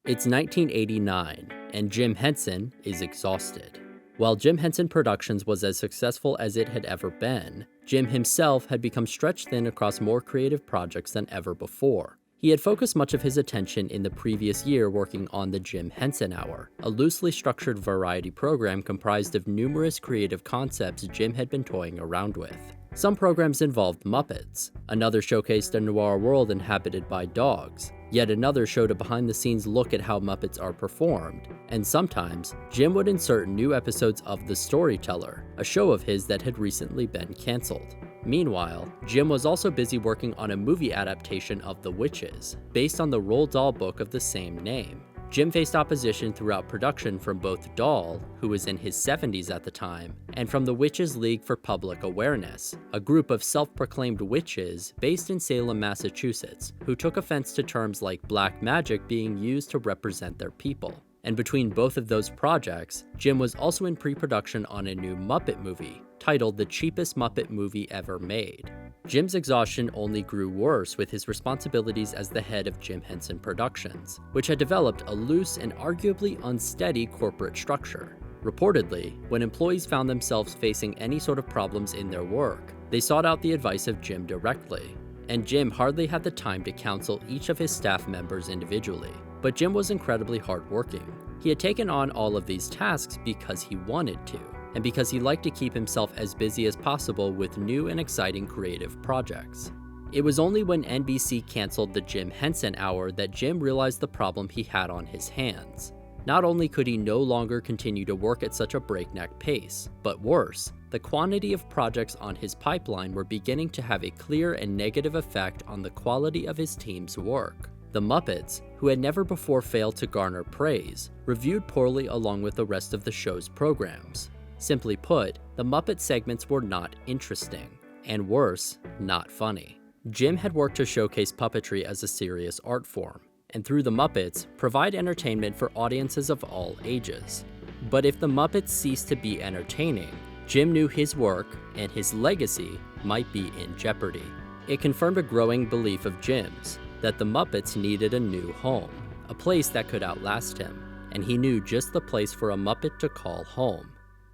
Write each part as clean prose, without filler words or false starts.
It's 1989, and Jim Henson is exhausted. While Jim Henson Productions was as successful as it had ever been, Jim himself had become stretched thin across more creative projects than ever before. He had focused much of his attention in the previous year working on the Jim Henson Hour, a loosely structured variety program comprised of numerous creative concepts Jim had been toying around with. Some programs involved Muppets, another showcased a noir world inhabited by dogs, yet another showed a behind-the-scenes look at how Muppets are performed, and sometimes, Jim would insert new episodes of The Storyteller, a show of his that had recently been cancelled. Meanwhile, Jim was also busy working on a movie adaptation of The Witches, based on the Roald Dahl book of the same name. Jim faced opposition throughout production from both Dahl, who was in his 70s at the time, and from the Witches League for Public Awareness, a group of self-proclaimed witches based in Salem, Massachusetts, who took offense to terms like black magic being used to represent their people. And between both of those projects, Jim was also in pre-production on a new Muppet movie, titled The Cheapest Muppet Movie Ever Made. Jim's exhaustion only grew worse with his responsibilities as the head of Jim Henson Productions, which had developed a loose and arguably unsteady corporate structure. Reportedly, when employees found themselves facing any sort of problems in their work, they sought out the advice of Jim directly, and Jim hardly had the time to counsel each of his staff members individually. But Jim was incredibly hardworking. He had taken on all of these tasks because he wanted to, and because he liked to keep himself as busy as possible with new and exciting creative projects. It was only when NBC canceled the Jim Henson Hour that Jim realized the problem he had on his hands. Not only could he no longer continue to work at such a breakneck pace, but worse, the quantity of projects on his pipeline were beginning to have a clear and negative effect on the quality of his team's work. The Muppets, who had never before failed to garner praise, reviewed poorly along with the rest of the show's programs. Simply put, the Muppet segments were not interesting, and worse, not funny. Jim had worked to showcase puppetry as a serious art form, and through the Muppets, provide entertainment for audiences of all ages. But if the Muppets ceased to be entertaining, Jim knew his work and his legacy might be in jeopardy. It confirmed a growing belief of Jim's, that the Muppets needed a new home, a place that could outlast him, and he knew just the place for a Muppet to call home: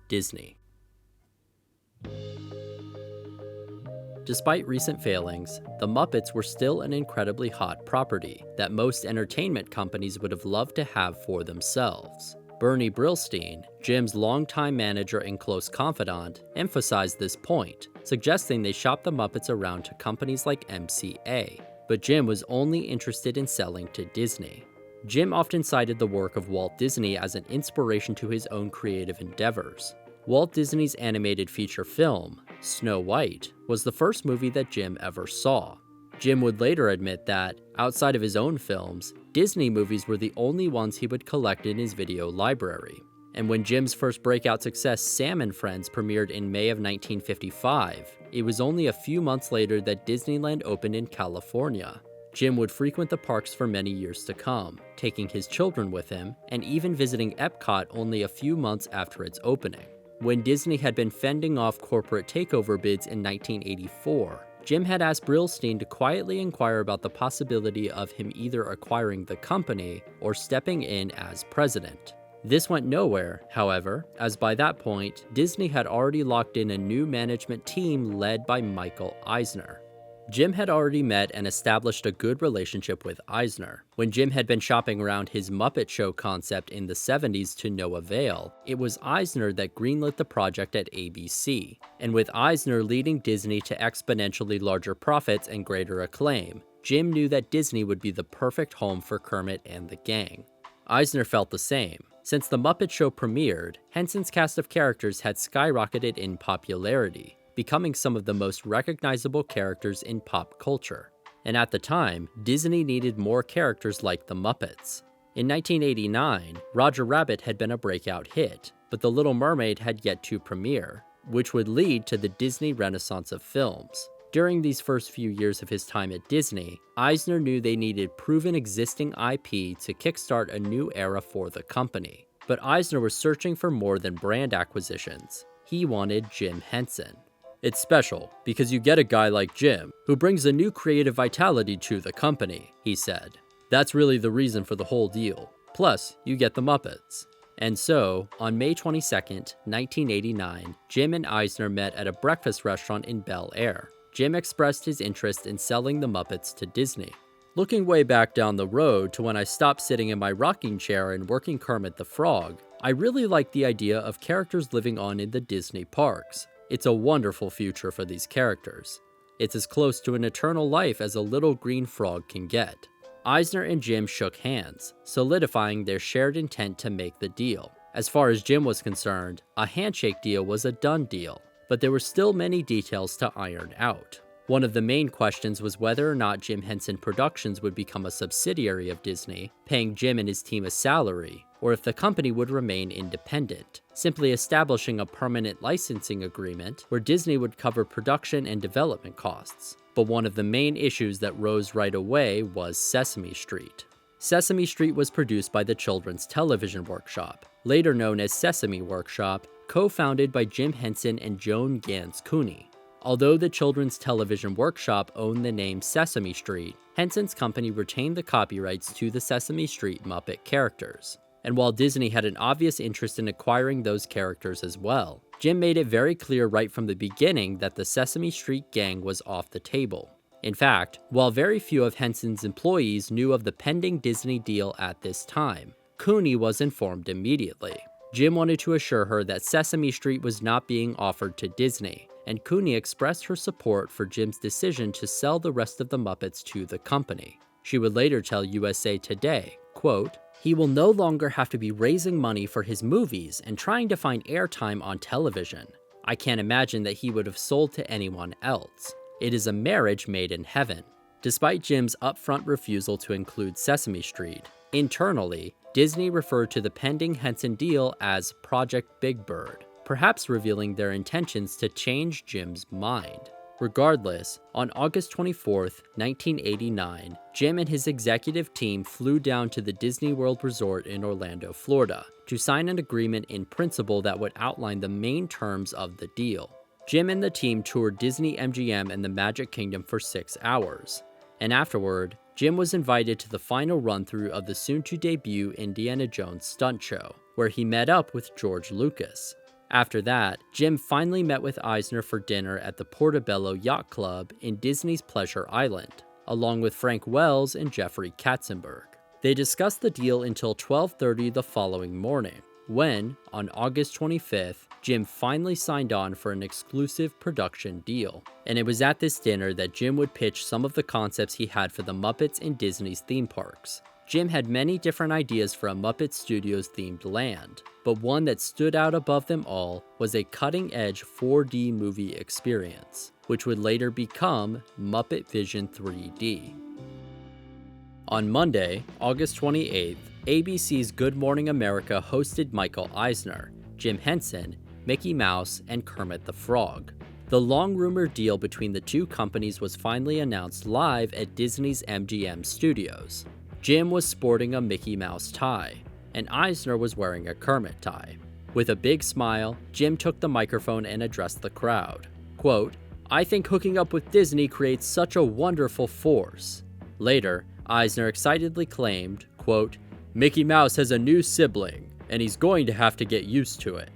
Disney. Despite recent failings, the Muppets were still an incredibly hot property that most entertainment companies would have loved to have for themselves. Bernie Brillstein, Jim's longtime manager and close confidant, emphasized this point, suggesting they shop the Muppets around to companies like MCA. But Jim was only interested in selling to Disney. Jim often cited the work of Walt Disney as an inspiration to his own creative endeavors. Walt Disney's animated feature film, Snow White, was the first movie that Jim ever saw. Jim would later admit that, outside of his own films, Disney movies were the only ones he would collect in his video library. And when Jim's first breakout success, Sam and Friends, premiered in May of 1955, it was only a few months later that Disneyland opened in California. Jim would frequent the parks for many years to come, taking his children with him, and even visiting Epcot only a few months after its opening. When Disney had been fending off corporate takeover bids in 1984, Jim had asked Brillstein to quietly inquire about the possibility of him either acquiring the company or stepping in as president. This went nowhere, however, as by that point, Disney had already locked in a new management team led by Michael Eisner. Jim had already met and established a good relationship with Eisner. When Jim had been shopping around his Muppet Show concept in the 70s to no avail, it was Eisner that greenlit the project at ABC. And with Eisner leading Disney to exponentially larger profits and greater acclaim, Jim knew that Disney would be the perfect home for Kermit and the gang. Eisner felt the same. Since the Muppet Show premiered, Henson's cast of characters had skyrocketed in popularity, becoming some of the most recognizable characters in pop culture. And at the time, Disney needed more characters like the Muppets. In 1989, Roger Rabbit had been a breakout hit, but The Little Mermaid had yet to premiere, which would lead to the Disney Renaissance of films. During these first few years of his time at Disney, Eisner knew they needed proven existing IP to kickstart a new era for the company. But Eisner was searching for more than brand acquisitions. He wanted Jim Henson. It's special because you get a guy like Jim who brings a new creative vitality to the company, he said. That's really the reason for the whole deal. Plus, you get the Muppets. And so, on May 22nd, 1989, Jim and Eisner met at a breakfast restaurant in Bel Air. Jim expressed his interest in selling the Muppets to Disney. Looking way back down the road to when I stopped sitting in my rocking chair and working Kermit the Frog, I really like the idea of characters living on in the Disney parks. It's a wonderful future for these characters. It's as close to an eternal life as a little green frog can get. Eisner and Jim shook hands, solidifying their shared intent to make the deal. As far as Jim was concerned, a handshake deal was a done deal, but there were still many details to iron out. One of the main questions was whether or not Jim Henson Productions would become a subsidiary of Disney, paying Jim and his team a salary, or if the company would remain independent, simply establishing a permanent licensing agreement where Disney would cover production and development costs. But one of the main issues that rose right away was Sesame Street. Sesame Street was produced by the Children's Television Workshop, later known as Sesame Workshop, co-founded by Jim Henson and Joan Gans Cooney. Although the Children's Television Workshop owned the name Sesame Street, Henson's company retained the copyrights to the Sesame Street Muppet characters. And while Disney had an obvious interest in acquiring those characters as well, Jim made it very clear right from the beginning that the Sesame Street gang was off the table. In fact, while very few of Henson's employees knew of the pending Disney deal at this time, Cooney was informed immediately. Jim wanted to assure her that Sesame Street was not being offered to Disney, and Cooney expressed her support for Jim's decision to sell the rest of the Muppets to the company. She would later tell USA Today, quote, "He will no longer have to be raising money for his movies and trying to find airtime on television. I can't imagine that he would have sold to anyone else. It is a marriage made in heaven." Despite Jim's upfront refusal to include Sesame Street, internally, Disney referred to the pending Henson deal as Project Big Bird, perhaps revealing their intentions to change Jim's mind. Regardless, on August 24, 1989, Jim and his executive team flew down to the Disney World Resort in Orlando, Florida, to sign an agreement in principle that would outline the main terms of the deal. Jim and the team toured Disney MGM and the Magic Kingdom for 6 hours, and afterward, Jim was invited to the final run-through of the soon-to-debut Indiana Jones stunt show, where he met up with George Lucas. After that, Jim finally met with Eisner for dinner at the Portobello Yacht Club in Disney's Pleasure Island, along with Frank Wells and Jeffrey Katzenberg. They discussed the deal until 12:30 the following morning, when, on August 25th, Jim finally signed on for an exclusive production deal. And it was at this dinner that Jim would pitch some of the concepts he had for the Muppets in Disney's theme parks. Jim had many different ideas for a Muppet Studios themed land, but one that stood out above them all was a cutting-edge 4D movie experience, which would later become Muppet Vision 3D. On Monday, August 28th, ABC's Good Morning America hosted Michael Eisner, Jim Henson, Mickey Mouse, and Kermit the Frog. The long-rumored deal between the two companies was finally announced live at Disney's MGM studios. Jim was sporting a Mickey Mouse tie, and Eisner was wearing a Kermit tie. With a big smile, Jim took the microphone and addressed the crowd. Quote, "I think hooking up with Disney creates such a wonderful force." Later, Eisner excitedly claimed, quote, "Mickey Mouse has a new sibling, and he's going to have to get used to it."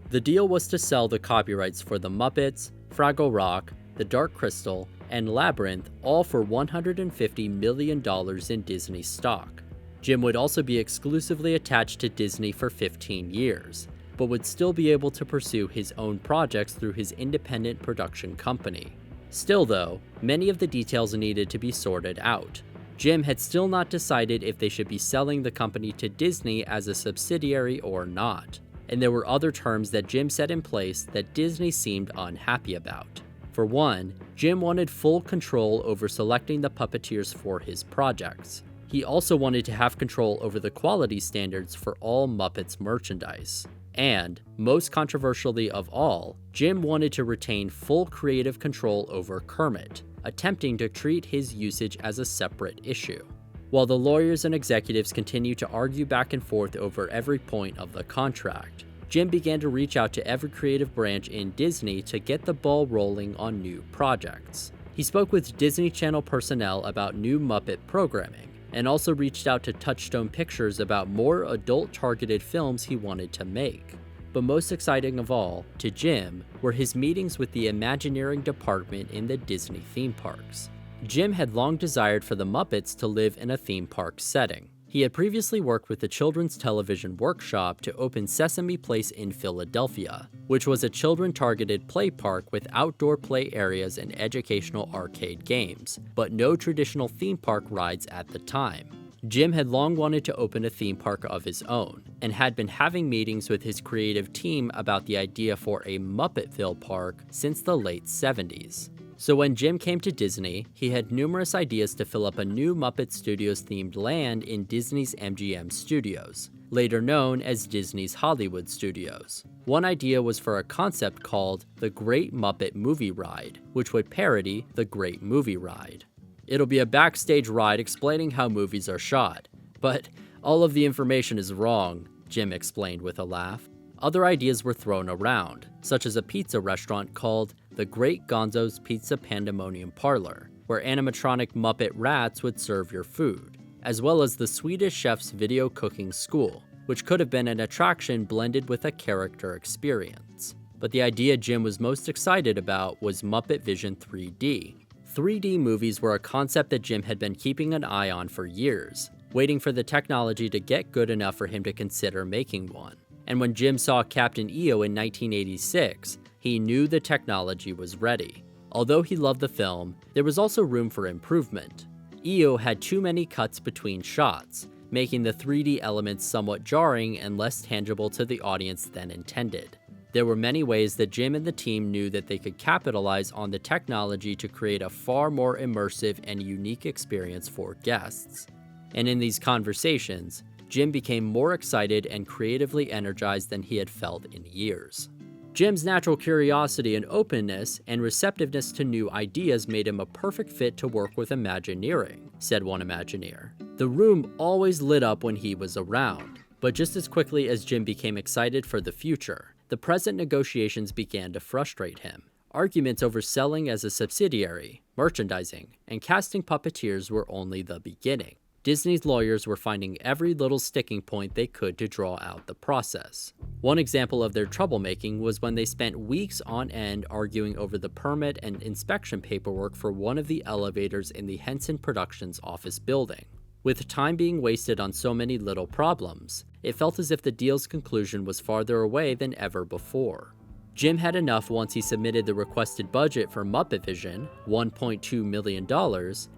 The deal was to sell the copyrights for The Muppets, Fraggle Rock, The Dark Crystal, and Labyrinth, all for $150 million in Disney stock. Jim would also be exclusively attached to Disney for 15 years, but would still be able to pursue his own projects through his independent production company. Still though, many of the details needed to be sorted out. Jim had still not decided if they should be selling the company to Disney as a subsidiary or not, and there were other terms that Jim set in place that Disney seemed unhappy about. For one, Jim wanted full control over selecting the puppeteers for his projects. He also wanted to have control over the quality standards for all Muppets merchandise. And, most controversially of all, Jim wanted to retain full creative control over Kermit, attempting to treat his usage as a separate issue. While the lawyers and executives continued to argue back and forth over every point of the contract, Jim began to reach out to every creative branch in Disney to get the ball rolling on new projects. He spoke with Disney Channel personnel about new Muppet programming, and also reached out to Touchstone Pictures about more adult-targeted films he wanted to make. But most exciting of all, to Jim, were his meetings with the Imagineering department in the Disney theme parks. Jim had long desired for the Muppets to live in a theme park setting. He had previously worked with the Children's Television Workshop to open Sesame Place in Philadelphia, which was a children-targeted play park with outdoor play areas and educational arcade games, but no traditional theme park rides at the time. Jim had long wanted to open a theme park of his own, and had been having meetings with his creative team about the idea for a Muppetville park since the late 70s. So when Jim came to Disney, he had numerous ideas to fill up a new Muppet Studios themed land in Disney's MGM Studios, later known as Disney's Hollywood Studios. One idea was for a concept called the Great Muppet Movie Ride, which would parody the Great Movie Ride. It'll be a backstage ride explaining how movies are shot, but all of the information is wrong, Jim explained with a laugh. Other ideas were thrown around, such as a pizza restaurant called the Great Gonzo's Pizza Pandemonium Parlor, where animatronic Muppet rats would serve your food, as well as the Swedish Chef's Video Cooking School, which could have been an attraction blended with a character experience. But the idea Jim was most excited about was Muppet Vision 3D. 3D movies were a concept that Jim had been keeping an eye on for years, waiting for the technology to get good enough for him to consider making one. And when Jim saw Captain EO in 1986, he knew the technology was ready. Although he loved the film, there was also room for improvement. EO had too many cuts between shots, making the 3D elements somewhat jarring and less tangible to the audience than intended. There were many ways that Jim and the team knew that they could capitalize on the technology to create a far more immersive and unique experience for guests. And in these conversations, Jim became more excited and creatively energized than he had felt in years. Jim's natural curiosity and openness and receptiveness to new ideas made him a perfect fit to work with Imagineering, said one Imagineer. The room always lit up when he was around, but just as quickly as Jim became excited for the future, the present negotiations began to frustrate him. Arguments over selling as a subsidiary, merchandising, and casting puppeteers were only the beginning. Disney's lawyers were finding every little sticking point they could to draw out the process. One example of their troublemaking was when they spent weeks on end arguing over the permit and inspection paperwork for one of the elevators in the Henson Productions office building. With time being wasted on so many little problems, it felt as if the deal's conclusion was farther away than ever before. Jim had enough once he submitted the requested budget for Muppet Vision, $1.2 million,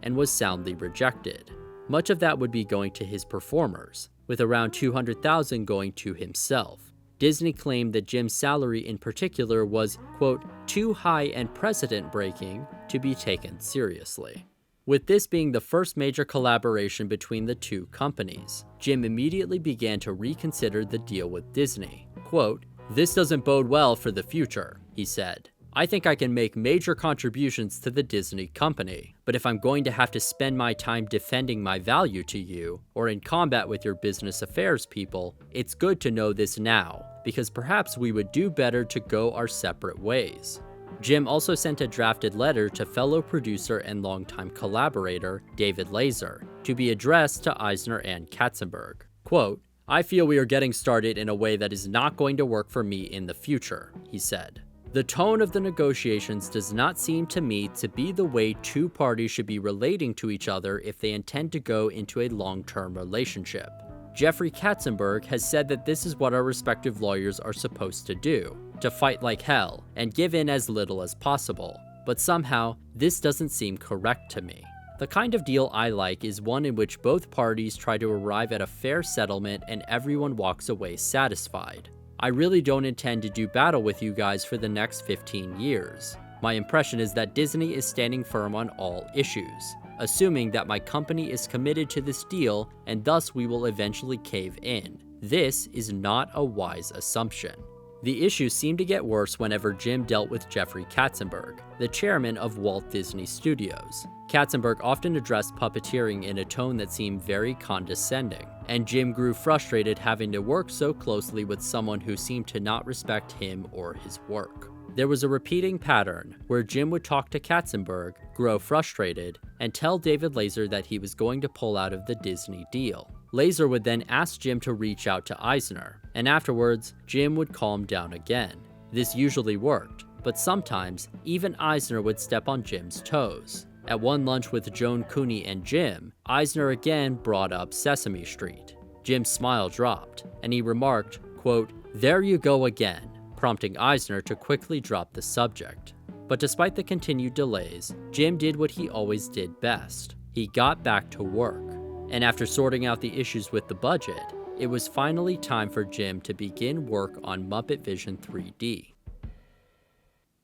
and was soundly rejected. Much of that would be going to his performers, with around $200,000 going to himself. Disney claimed that Jim's salary in particular was, quote, too high and precedent-breaking to be taken seriously. With this being the first major collaboration between the two companies, Jim immediately began to reconsider the deal with Disney. Quote, "This doesn't bode well for the future," he said. "I think I can make major contributions to the Disney company, but if I'm going to have to spend my time defending my value to you, or in combat with your business affairs people, it's good to know this now, because perhaps we would do better to go our separate ways." Jim also sent a drafted letter to fellow producer and longtime collaborator David Lazer to be addressed to Eisner and Katzenberg. Quote, "I feel we are getting started in a way that is not going to work for me in the future," he said. "The tone of the negotiations does not seem to me to be the way two parties should be relating to each other if they intend to go into a long-term relationship. Jeffrey Katzenberg has said that this is what our respective lawyers are supposed to do, to fight like hell and give in as little as possible, but somehow this doesn't seem correct to me. The kind of deal I like is one in which both parties try to arrive at a fair settlement and everyone walks away satisfied. I really don't intend to do battle with you guys for the next 15 years. My impression is that Disney is standing firm on all issues, assuming that my company is committed to this deal and thus we will eventually cave in. This is not a wise assumption." The issue seemed to get worse whenever Jim dealt with Jeffrey Katzenberg, the chairman of Walt Disney Studios. Katzenberg often addressed puppeteering in a tone that seemed very condescending, and Jim grew frustrated having to work so closely with someone who seemed to not respect him or his work. There was a repeating pattern where Jim would talk to Katzenberg, grow frustrated, and tell David Laser that he was going to pull out of the Disney deal. Laser would then ask Jim to reach out to Eisner, and afterwards, Jim would calm down again. This usually worked, but sometimes, even Eisner would step on Jim's toes. At one lunch with Joan Cooney and Jim, Eisner again brought up Sesame Street. Jim's smile dropped, and he remarked, quote, "There you go again," prompting Eisner to quickly drop the subject. But despite the continued delays, Jim did what he always did best. He got back to work. And after sorting out the issues with the budget, it was finally time for Jim to begin work on Muppet Vision 3D.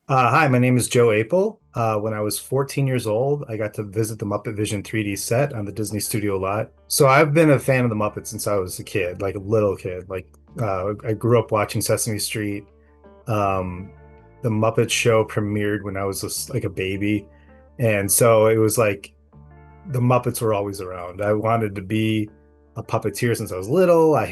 Hi, my name is Joe Apel. When I was 14 years old, I got to visit the Muppet Vision 3D set on the Disney Studio lot. So I've been a fan of the Muppets since I was a kid, like a little kid. I grew up watching Sesame Street. The Muppet Show premiered when I was like a baby. And so it was like the Muppets were always around. I wanted to be a puppeteer since I was little. I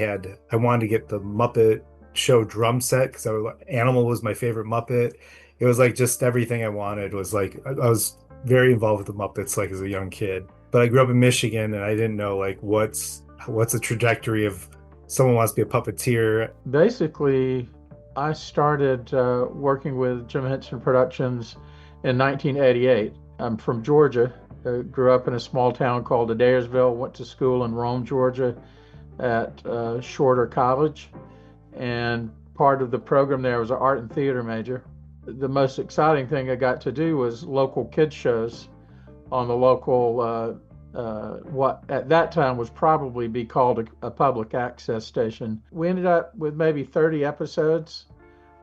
wanted to get the Muppet Show drum set because Animal was my favorite Muppet. It was like just everything I wanted was like I was very involved with the Muppets like as a young kid. But I grew up in Michigan and I didn't know like what's the trajectory of someone wants to be a puppeteer. Basically, I started working with Jim Henson Productions in 1988. I'm from Georgia. Grew up in a small town called Adairsville. Went to school in Rome, Georgia at Shorter College. And part of the program there was an art and theater major. The most exciting thing I got to do was local kids shows on the local, what at that time was probably be called a public access station. We ended up with maybe 30 episodes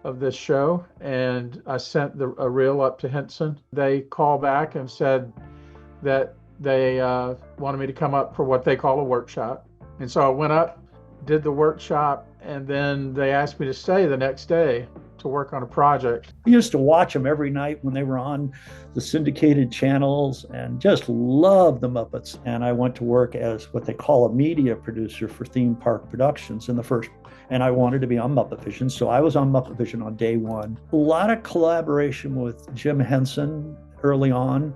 of this show, and I sent a reel up to Henson. They called back and said that they wanted me to come up for what they call a workshop. And so I went up, did the workshop, and then they asked me to stay the next day to work on a project. I used to watch them every night when they were on the syndicated channels and just loved the Muppets. And I went to work as what they call a media producer for theme park productions and I wanted to be on Muppet Vision. So I was on Muppet Vision on day one. A lot of collaboration with Jim Henson early on.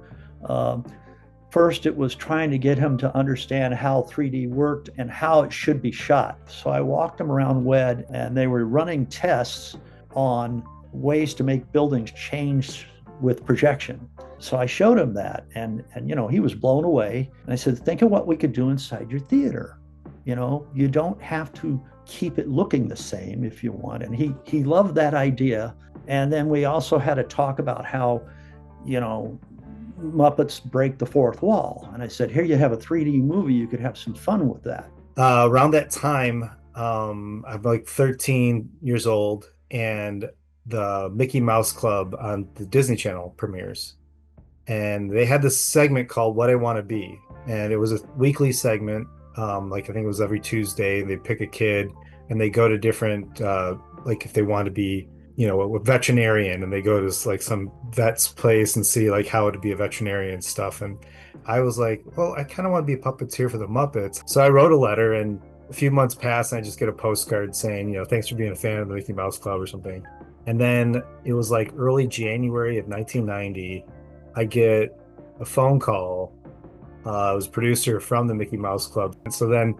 First, it was trying to get him to understand how 3D worked and how it should be shot. So I walked him around WED and they were running tests on ways to make buildings change with projection. So I showed him that and he was blown away. And I said, think of what we could do inside your theater. You don't have to keep it looking the same if you want. And he loved that idea. And then we also had a talk about how, Muppets break the fourth wall. And I said, here you have a 3D movie, you could have some fun with that. Around that time, I'm like 13 years old and the Mickey Mouse Club on the Disney Channel premieres. And they had this segment called What I Want to Be. And it was a weekly segment. I think it was every Tuesday. They pick a kid and they go to different, if they want to be a veterinarian, and they go to like some vet's place and see like how to be a veterinarian and stuff. And I was like, well, I kind of want to be a puppeteer for the Muppets. So I wrote a letter, and a few months passed and I just get a postcard saying, thanks for being a fan of the Mickey Mouse Club or something. And then it was like early January of 1990, I get a phone call. It was a producer from the Mickey Mouse Club. And so then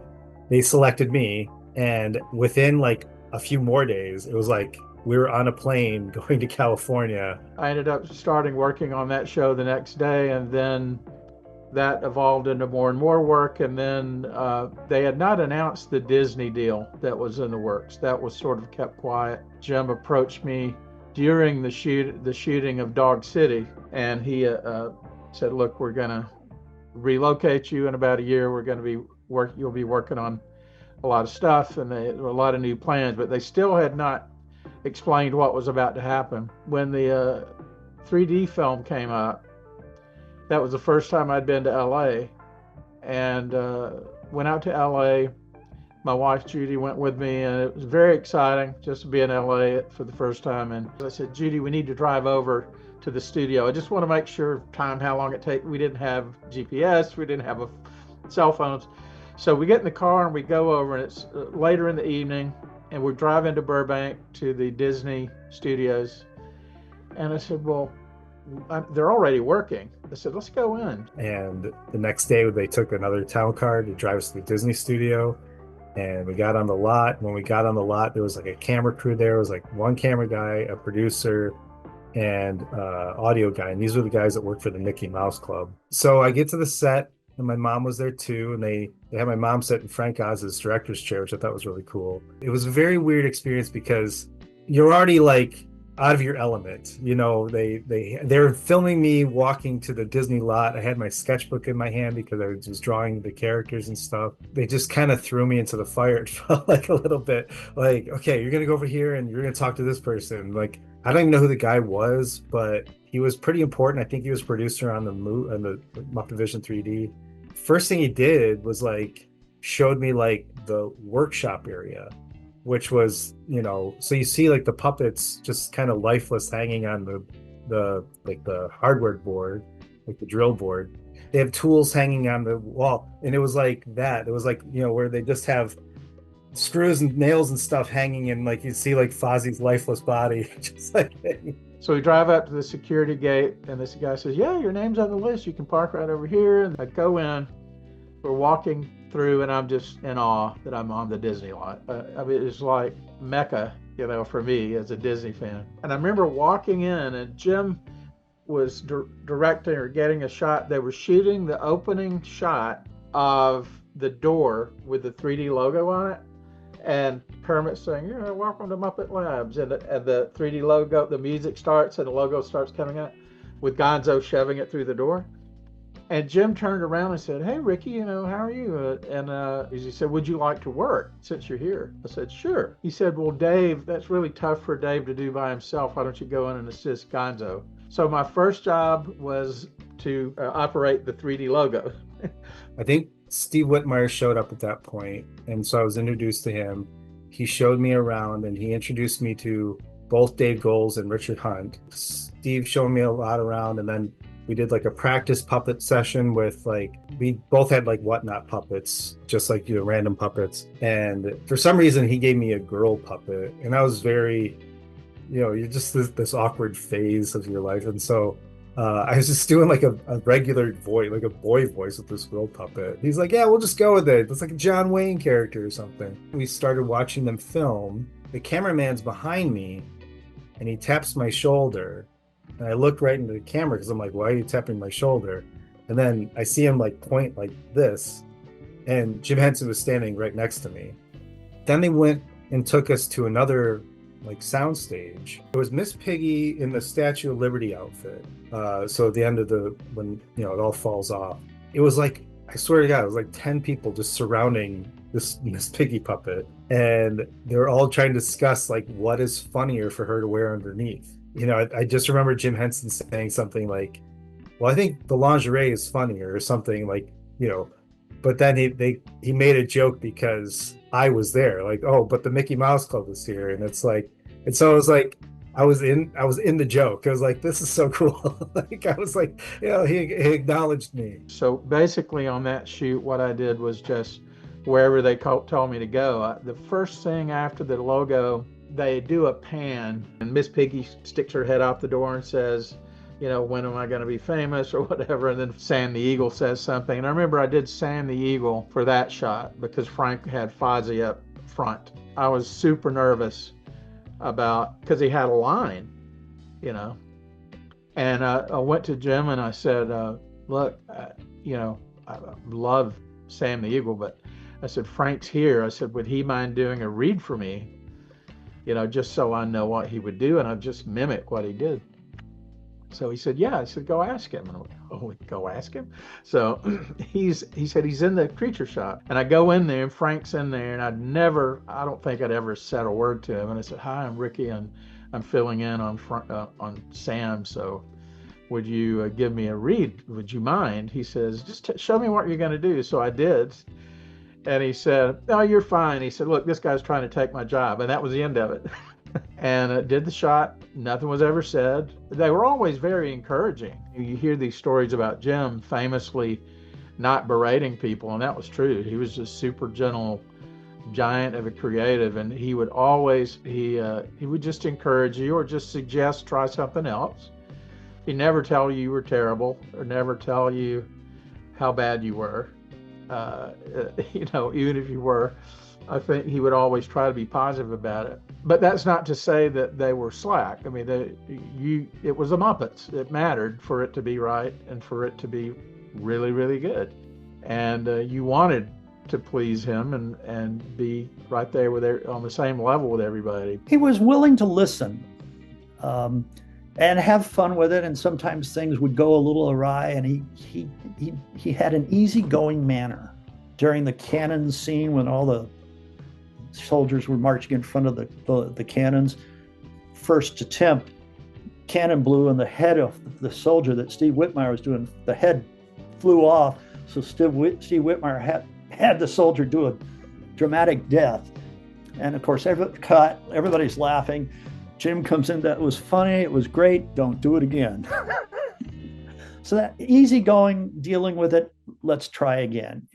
they selected me, and within like a few more days, it was like we were on a plane going to California. I ended up starting working on that show the next day, and then that evolved into more and more work. And then they had not announced the Disney deal that was in the works. That was sort of kept quiet. Jim approached me during the shooting of Dog City, and he said, look, we're going to relocate you in about a year. We're going to be you'll be working on a lot of stuff, and there were a lot of new plans, but they still had not explained what was about to happen. When the 3D film came out, that was the first time I'd been to LA, and went out to LA. My wife Judy went with me, and it was very exciting just to be in LA for the first time. And I said, Judy, we need to drive over to the studio. I just want to make sure how long it takes. We didn't have GPS, we didn't have cell phones. So we get in the car and we go over, and it's later in the evening, and we're driving to Burbank to the Disney studios. And I said, well, they're already working. I said, let's go in. And the next day they took another town car to drive us to the Disney studio. And we got on the lot. When we got on the lot, there was like a camera crew there. It was like one camera guy, a producer, and audio guy. And these were the guys that worked for the Mickey Mouse Club. So I get to the set, and my mom was there too. And they had my mom sit in Frank Oz's director's chair, which I thought was really cool. It was a very weird experience because you're already like out of your element. You know, they're filming me walking to the Disney lot. I had my sketchbook in my hand because I was drawing the characters and stuff. They just kind of threw me into the fire. It felt like a little bit like, okay, you're gonna go over here and you're gonna talk to this person. Like, I don't even know who the guy was, but he was pretty important. I think he was producer on the Muppet Vision 3D. First thing he did was like showed me like the workshop area, which was, you know, so you see like the puppets just kind of lifeless hanging on the like the hardware board, like the drill board. They have tools hanging on the wall, and it was like that. It was like, you know, where they just have screws and nails and stuff hanging, and like you see like Fozzie's lifeless body just like. So we drive up to the security gate, and this guy says, yeah, your name's on the list. You can park right over here. And I go in. We're walking through, and I'm just in awe that I'm on the Disney lot. I mean, it's like Mecca, you know, for me as a Disney fan. And I remember walking in, and Jim was directing or getting a shot. They were shooting the opening shot of the door with the 3D logo on it, and Kermit saying, "Yeah, welcome to Muppet Labs," and the 3D logo, the music starts, and the logo starts coming out, with Gonzo shoving it through the door. And Jim turned around and said, "Hey, Ricky, you know, how are you?" And he said, "Would you like to work since you're here?" I said, "Sure." He said, "Well, Dave, that's really tough for Dave to do by himself. Why don't you go in and assist Gonzo?" So my first job was to operate the 3D logo. I think Steve Whitmire showed up at that point, and so I was introduced to him. He showed me around, and he introduced me to both Dave Goelz and Richard Hunt. Steve showed me a lot around, and then we did like a practice puppet session with like, we both had like whatnot puppets, just like, you know, random puppets. And for some reason, he gave me a girl puppet, and I was very, you know, you're just this awkward phase of your life. And so I was just doing like a regular voice, like a boy voice with this girl puppet. He's like, "Yeah, we'll just go with it. It's like a John Wayne character or something." We started watching them film. The cameraman's behind me, and he taps my shoulder. And I looked right into the camera because I'm like, "Why are you tapping my shoulder?" And then I see him like point like this, and Jim Henson was standing right next to me. Then they went and took us to another like soundstage. It was Miss Piggy in the Statue of Liberty outfit. So at the end of when, you know, it all falls off, it was like, I swear to God, it was like 10 people just surrounding this Miss Piggy puppet, and they were all trying to discuss like what is funnier for her to wear underneath. You know, I just remember Jim Henson saying something like, "Well, I think the lingerie is funnier," or something like, you know. But then he made a joke because I was there, like, "Oh, but the Mickey Mouse Club is here," and it's like, and so it was like, I was in the joke. I was like, "This is so cool." Like, I was like, you know, he acknowledged me. So basically, on that shoot, what I did was just wherever they told me to go. The first thing after the logo, they do a pan, and Miss Piggy sticks her head out the door and says, you know, "When am I going to be famous?" or whatever. And then Sam the Eagle says something. And I remember I did Sam the Eagle for that shot because Frank had Fozzie up front. I was super nervous because he had a line, you know. And I went to Jim and I said, "Look, you know, I love Sam the Eagle, but," I said, "Frank's here." I said, "Would he mind doing a read for me? You know, just so I know what he would do, and I'd just mimic what he did." So he said, "Yeah." I said, "Go ask him." And I went, "Oh, go ask him?" So he said he's in the creature shop. And I go in there, and Frank's in there, and I don't think I'd ever said a word to him. And I said, "Hi, I'm Ricky, and I'm filling in on Sam. So would you give me a read? Would you mind?" He says, "Just show me what you're going to do." So I did. And he said, "Oh, you're fine." He said, "Look, this guy's trying to take my job." And that was the end of it. And did the shot. Nothing was ever said. They were always very encouraging. You hear these stories about Jim famously not berating people, and that was true. He was just super gentle giant of a creative, and he would always, he would just encourage you or just suggest try something else. He never tell you were terrible or never tell you how bad you were. Even if you were, I think he would always try to be positive about it. But that's not to say that they were slack. I mean, it was the Muppets. It mattered for it to be right and for it to be really, really good. And you wanted to please him and be right there on the same level with everybody. He was willing to listen and have fun with it, and sometimes things would go a little awry, and he had an easygoing manner. During the cannon scene, when all the soldiers were marching in front of the cannons, first attempt, cannon blew, and the head of the soldier that Steve Whitmire was doing, the head flew off, so Steve Whitmire had the soldier do a dramatic death. And of course, everybody's laughing. Jim comes in, that was funny, it was great, don't do it again. So that easygoing, dealing with it, let's try again,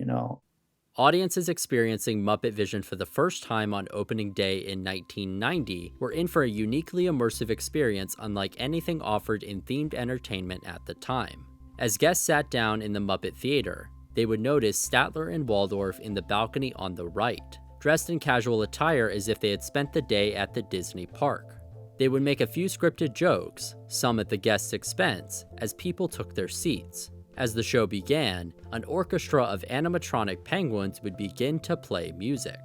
Audiences experiencing Muppet Vision for the first time on opening day in 1990 were in for a uniquely immersive experience unlike anything offered in themed entertainment at the time. As guests sat down in the Muppet Theater, they would notice Statler and Waldorf in the balcony on the right, dressed in casual attire as if they had spent the day at the Disney park. They would make a few scripted jokes, some at the guests' expense, as people took their seats. As the show began, an orchestra of animatronic penguins would begin to play music.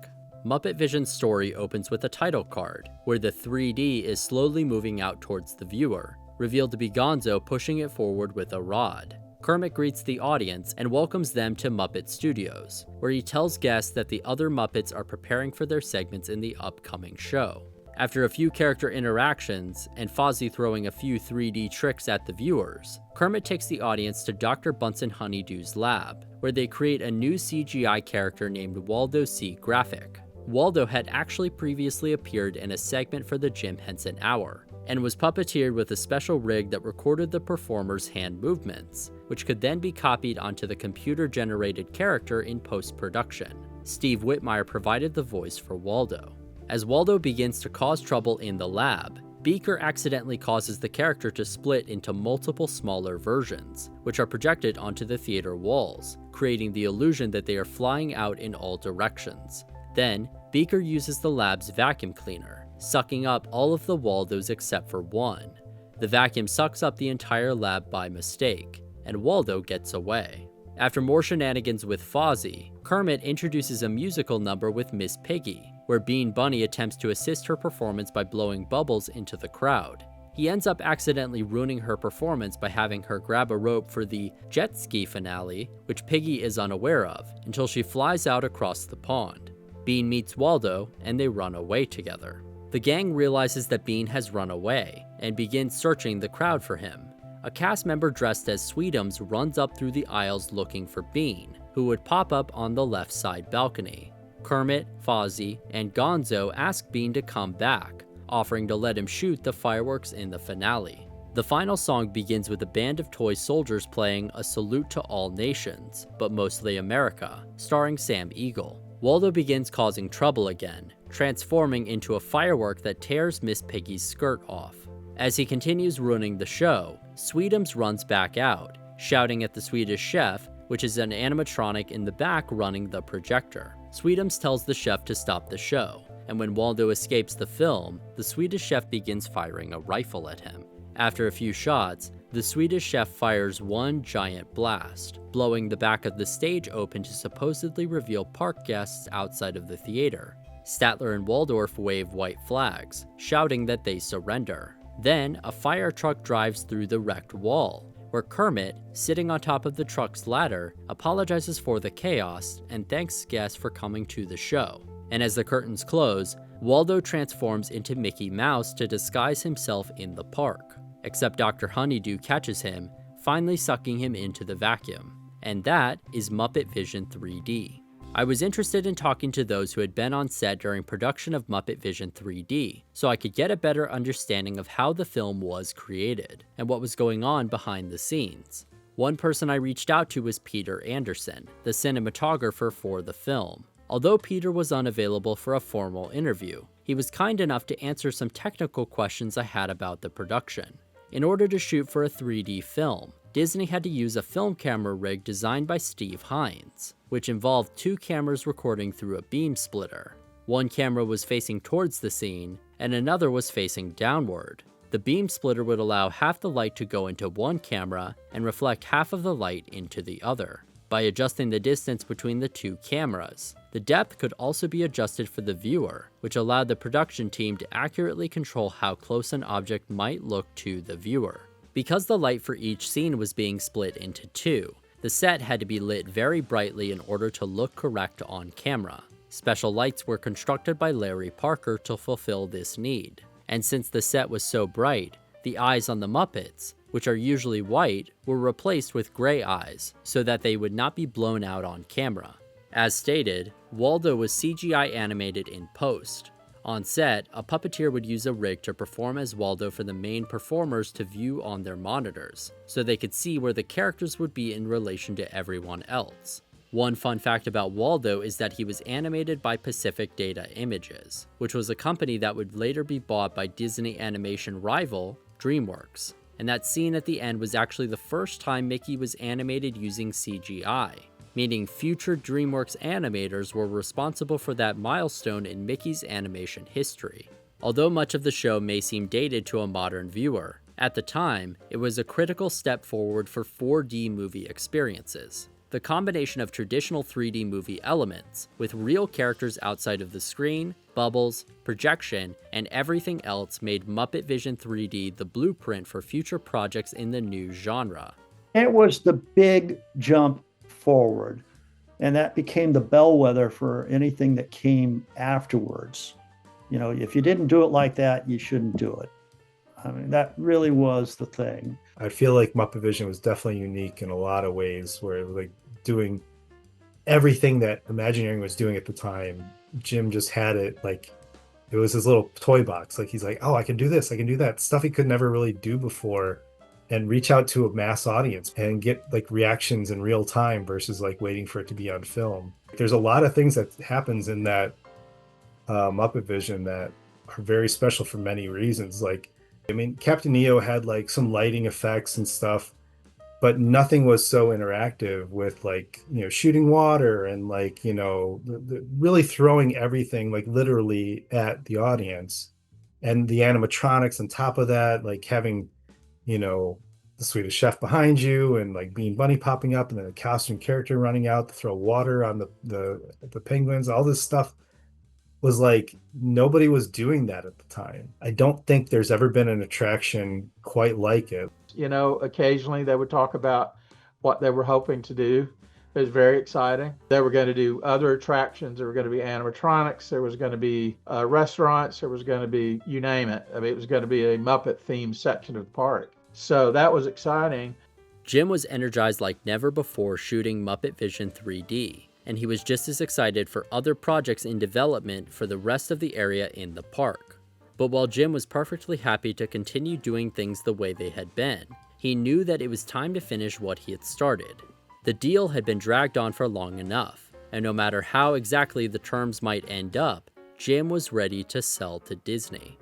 Muppet Vision's story opens with a title card, where the 3D is slowly moving out towards the viewer, revealed to be Gonzo pushing it forward with a rod. Kermit greets the audience and welcomes them to Muppet Studios, where he tells guests that the other Muppets are preparing for their segments in the upcoming show. After a few character interactions, and Fozzie throwing a few 3D tricks at the viewers, Kermit takes the audience to Dr. Bunsen Honeydew's lab, where they create a new CGI character named Waldo C. Graphic. Waldo had actually previously appeared in a segment for the Jim Henson Hour, and was puppeteered with a special rig that recorded the performer's hand movements, which could then be copied onto the computer-generated character in post-production. Steve Whitmire provided the voice for Waldo. As Waldo begins to cause trouble in the lab, Beaker accidentally causes the character to split into multiple smaller versions, which are projected onto the theater walls, creating the illusion that they are flying out in all directions. Then, Beaker uses the lab's vacuum cleaner, sucking up all of the Waldos except for one. The vacuum sucks up the entire lab by mistake, and Waldo gets away. After more shenanigans with Fozzie, Kermit introduces a musical number with Miss Piggy, where Bean Bunny attempts to assist her performance by blowing bubbles into the crowd. He ends up accidentally ruining her performance by having her grab a rope for the jet ski finale, which Piggy is unaware of, until she flies out across the pond. Bean meets Waldo, and they run away together. The gang realizes that Bean has run away, and begins searching the crowd for him. A cast member dressed as Sweetums runs up through the aisles looking for Bean, who would pop up on the left side balcony. Kermit, Fozzie, and Gonzo ask Bean to come back, offering to let him shoot the fireworks in the finale. The final song begins with a band of toy soldiers playing A Salute to All Nations, but mostly America, starring Sam Eagle. Waldo begins causing trouble again, transforming into a firework that tears Miss Piggy's skirt off. As he continues ruining the show, Sweetums runs back out, shouting at the Swedish chef, which is an animatronic in the back running the projector. Sweetums tells the chef to stop the show, and when Waldo escapes the film, the Swedish chef begins firing a rifle at him. After a few shots, the Swedish chef fires one giant blast, blowing the back of the stage open to supposedly reveal park guests outside of the theater. Statler and Waldorf wave white flags, shouting that they surrender. Then, a fire truck drives through the wrecked wall, where Kermit, sitting on top of the truck's ladder, apologizes for the chaos and thanks guests for coming to the show. And as the curtains close, Waldo transforms into Mickey Mouse to disguise himself in the park, except Dr. Honeydew catches him, finally sucking him into the vacuum. And that is Muppet Vision 3D. I was interested in talking to those who had been on set during production of Muppet Vision 3D, so I could get a better understanding of how the film was created, and what was going on behind the scenes. One person I reached out to was Peter Anderson, the cinematographer for the film. Although Peter was unavailable for a formal interview, he was kind enough to answer some technical questions I had about the production. In order to shoot for a 3D film, Disney had to use a film camera rig designed by Steve Hines, which involved 2 cameras recording through a beam splitter. One camera was facing towards the scene, and another was facing downward. The beam splitter would allow half the light to go into one camera and reflect half of the light into the other. By adjusting the distance between the 2 cameras, the depth could also be adjusted for the viewer, which allowed the production team to accurately control how close an object might look to the viewer. Because the light for each scene was being split into 2, the set had to be lit very brightly in order to look correct on camera. Special lights were constructed by Larry Parker to fulfill this need. And since the set was so bright, the eyes on the Muppets, which are usually white, were replaced with gray eyes so that they would not be blown out on camera. As stated, Waldo was CGI animated in post. On set, a puppeteer would use a rig to perform as Waldo for the main performers to view on their monitors, so they could see where the characters would be in relation to everyone else. One fun fact about Waldo is that he was animated by Pacific Data Images, which was a company that would later be bought by Disney animation rival DreamWorks. And that scene at the end was actually the first time Mickey was animated using CGI, meaning future DreamWorks animators were responsible for that milestone in Mickey's animation history. Although much of the show may seem dated to a modern viewer, at the time, it was a critical step forward for 4D movie experiences. The combination of traditional 3D movie elements, with real characters outside of the screen, bubbles, projection, and everything else made Muppet Vision 3D the blueprint for future projects in the new genre. It was the big jump forward, and that became the bellwether for anything that came afterwards. You know, if you didn't do it like that, you shouldn't do it. I mean, that really was the thing. I feel like Muppet Vision was definitely unique in a lot of ways, where it was like doing everything that Imagineering was doing at the time. Jim just had it like it was his little toy box. Like he's like, oh, I can do this, I can do that. Stuff he could never really do before, and reach out to a mass audience and get like reactions in real time versus like waiting for it to be on film. There's a lot of things that happens in that Muppet Vision that are very special for many reasons. Like, I mean, Captain EO had like some lighting effects and stuff, but nothing was so interactive with like, you know, shooting water and like, you know, really throwing everything like literally at the audience. And the animatronics on top of that, like having, you know, the Swedish Chef behind you and like Bean Bunny popping up and then a costume character running out to throw water on the penguins, all this stuff was like nobody was doing that at the time. I don't think there's ever been an attraction quite like it. You know, occasionally they would talk about what they were hoping to do. It was very exciting. They were going to do other attractions. There were going to be animatronics. There was going to be restaurants. There was going to be, you name it. I mean, it was going to be a Muppet themed section of the park. So that was exciting. Jim was energized like never before shooting Muppet Vision 3D, and he was just as excited for other projects in development for the rest of the area in the park. But while Jim was perfectly happy to continue doing things the way they had been, he knew that it was time to finish what he had started. The deal had been dragged on for long enough, and no matter how exactly the terms might end up, Jim was ready to sell to Disney.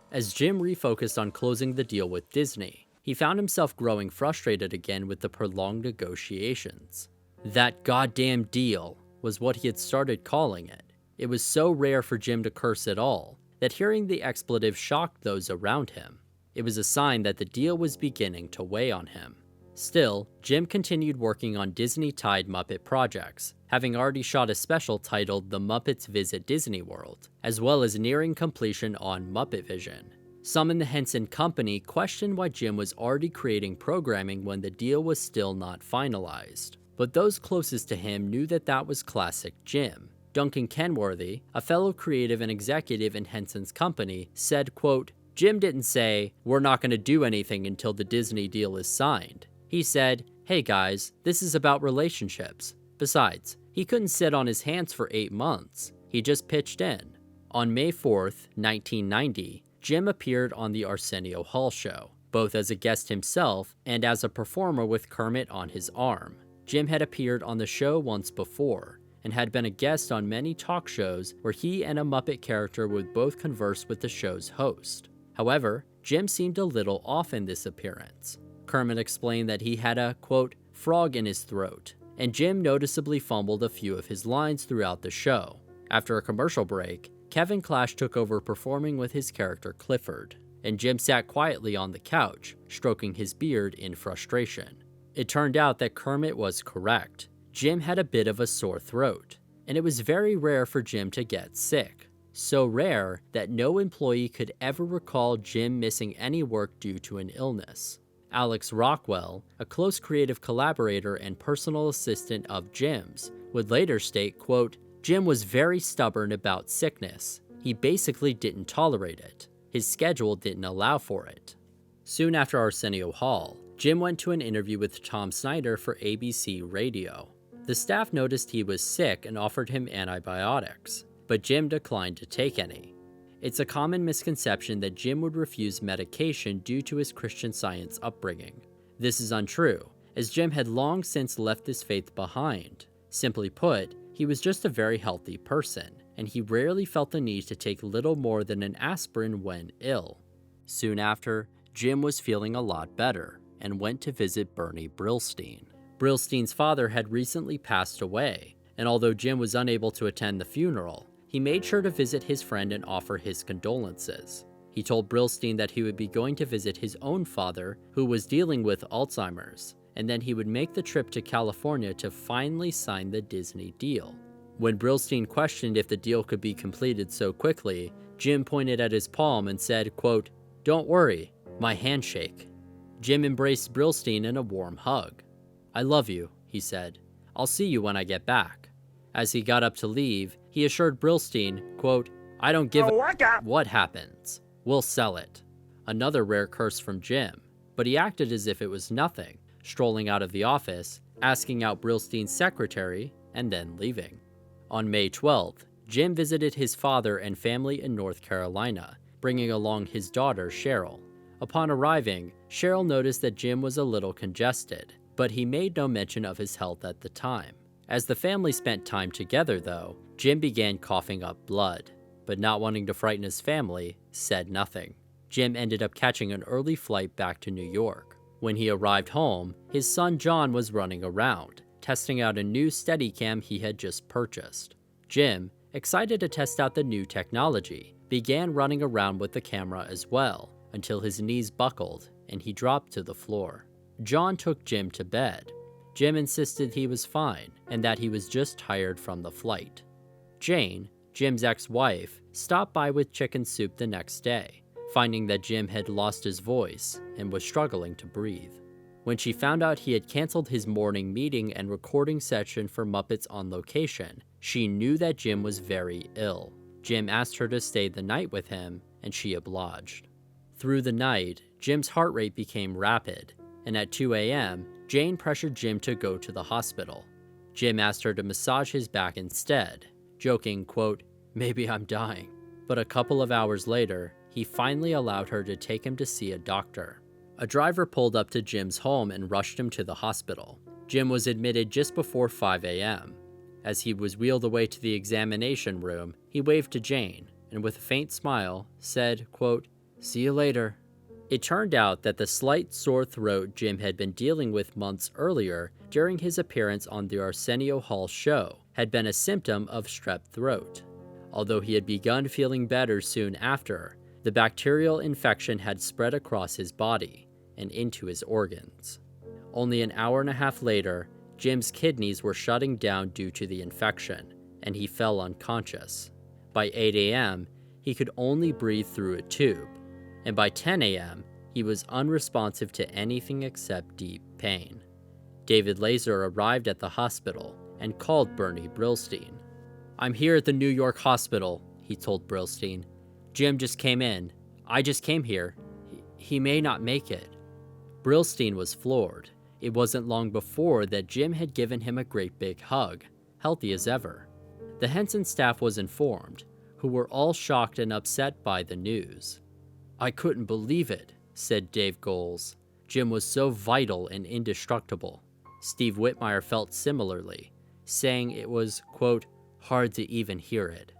As Jim refocused on closing the deal with Disney, he found himself growing frustrated again with the prolonged negotiations. That goddamn deal was what he had started calling it. It was so rare for Jim to curse at all that hearing the expletive shocked those around him. It was a sign that the deal was beginning to weigh on him. Still, Jim continued working on Disney-tied Muppet projects, having already shot a special titled The Muppets Visit Disney World, as well as nearing completion on Muppet Vision. Some in the Henson company questioned why Jim was already creating programming when the deal was still not finalized. But those closest to him knew that that was classic Jim. Duncan Kenworthy, a fellow creative and executive in Henson's company, said, quote, "Jim didn't say, 'We're not going to do anything until the Disney deal is signed.' He said, 'Hey guys, this is about relationships.' Besides, he couldn't sit on his hands for 8 months. He just pitched in." On May 4th, 1990, Jim appeared on the Arsenio Hall show, both as a guest himself and as a performer with Kermit on his arm. Jim had appeared on the show once before, and had been a guest on many talk shows where he and a Muppet character would both converse with the show's host. However, Jim seemed a little off in this appearance. Kermit explained that he had a, quote, frog in his throat, and Jim noticeably fumbled a few of his lines throughout the show. After a commercial break, Kevin Clash took over performing with his character Clifford, and Jim sat quietly on the couch, stroking his beard in frustration. It turned out that Kermit was correct. Jim had a bit of a sore throat, and it was very rare for Jim to get sick. So rare that no employee could ever recall Jim missing any work due to an illness. Alex Rockwell, a close creative collaborator and personal assistant of Jim's, would later state, quote, Jim was very stubborn about sickness. He basically didn't tolerate it. His schedule didn't allow for it. Soon after Arsenio Hall, Jim went to an interview with Tom Snyder for ABC Radio. The staff noticed he was sick and offered him antibiotics, but Jim declined to take any. It's a common misconception that Jim would refuse medication due to his Christian Science upbringing. This is untrue, as Jim had long since left this faith behind. Simply put, he was just a very healthy person, and he rarely felt the need to take little more than an aspirin when ill. Soon after, Jim was feeling a lot better, and went to visit Bernie Brillstein. Brillstein's father had recently passed away, and although Jim was unable to attend the funeral, he made sure to visit his friend and offer his condolences. He told Brillstein that he would be going to visit his own father, who was dealing with Alzheimer's, and then he would make the trip to California to finally sign the Disney deal. When Brillstein questioned if the deal could be completed so quickly, Jim pointed at his palm and said, quote, "Don't worry, my handshake." Jim embraced Brillstein in a warm hug. "I love you," he said. "I'll see you when I get back." As he got up to leave, he assured Brillstein, quote, "I don't give a what happens. We'll sell it." Another rare curse from Jim, but he acted as if it was nothing, strolling out of the office, asking out Brillstein's secretary, and then leaving. On May 12th, Jim visited his father and family in North Carolina, bringing along his daughter, Cheryl. Upon arriving, Cheryl noticed that Jim was a little congested, but he made no mention of his health at the time. As the family spent time together, though, Jim began coughing up blood, but not wanting to frighten his family, said nothing. Jim ended up catching an early flight back to New York. When he arrived home, his son John was running around, testing out a new Steadicam he had just purchased. Jim, excited to test out the new technology, began running around with the camera as well, until his knees buckled and he dropped to the floor. John took Jim to bed. Jim insisted he was fine and that he was just tired from the flight. Jane, Jim's ex-wife, stopped by with chicken soup the next day, finding that Jim had lost his voice and was struggling to breathe. When she found out he had canceled his morning meeting and recording session for Muppets on Location, she knew that Jim was very ill. Jim asked her to stay the night with him, and she obliged. Through the night, Jim's heart rate became rapid, and at 2 a.m., Jane pressured Jim to go to the hospital. Jim asked her to massage his back instead, joking, quote, "Maybe I'm dying." But a couple of hours later, he finally allowed her to take him to see a doctor. A driver pulled up to Jim's home and rushed him to the hospital. Jim was admitted just before 5 a.m. As he was wheeled away to the examination room, he waved to Jane, and with a faint smile, said, quote, "See you later." It turned out that the slight sore throat Jim had been dealing with months earlier during his appearance on the Arsenio Hall show had been a symptom of strep throat. Although he had begun feeling better soon after, the bacterial infection had spread across his body and into his organs. Only an hour and a half later, Jim's kidneys were shutting down due to the infection, and he fell unconscious. By 8 a.m., he could only breathe through a tube, and by 10 a.m., he was unresponsive to anything except deep pain. David Laser arrived at the hospital and called Bernie Brillstein. "I'm here at the New York hospital," he told Brillstein. "Jim just came in. I just came here. He may not make it." Brillstein was floored. It wasn't long before that Jim had given him a great big hug, healthy as ever. The Henson staff was informed, who were all shocked and upset by the news. "I couldn't believe it," said Dave Goles. "Jim was so vital and indestructible." Steve Whitmire felt similarly, saying it was, quote, "hard to even hear it."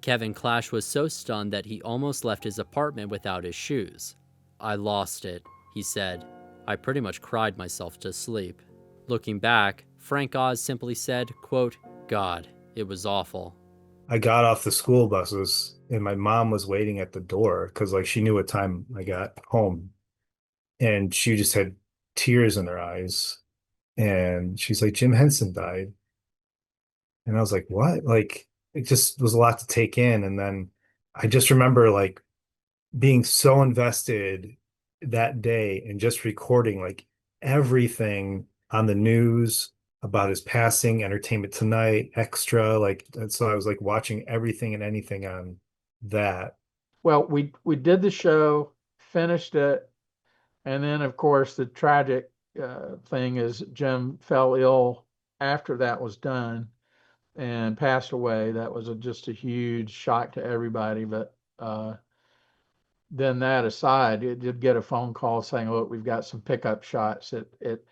Kevin Clash was so stunned that he almost left his apartment without his shoes. "I lost it," he said. "I pretty much cried myself to sleep." Looking back, Frank Oz simply said, quote, "God, it was awful." I got off the school buses and my mom was waiting at the door because like she knew what time I got home and she just had tears in her eyes and she's like, Jim Henson died. And I was like, what? Like it just was a lot to take in. And then I just remember like being so invested that day and just recording like everything on the news about his passing, Entertainment Tonight, Extra, like so I was like watching everything and anything on that. Well, we did the show, finished it, and then of course the tragic thing is Jim fell ill after that was done and passed away. That was just a huge shock to everybody. But then that aside, it did get a phone call saying, "Look, we've got some pickup shots." It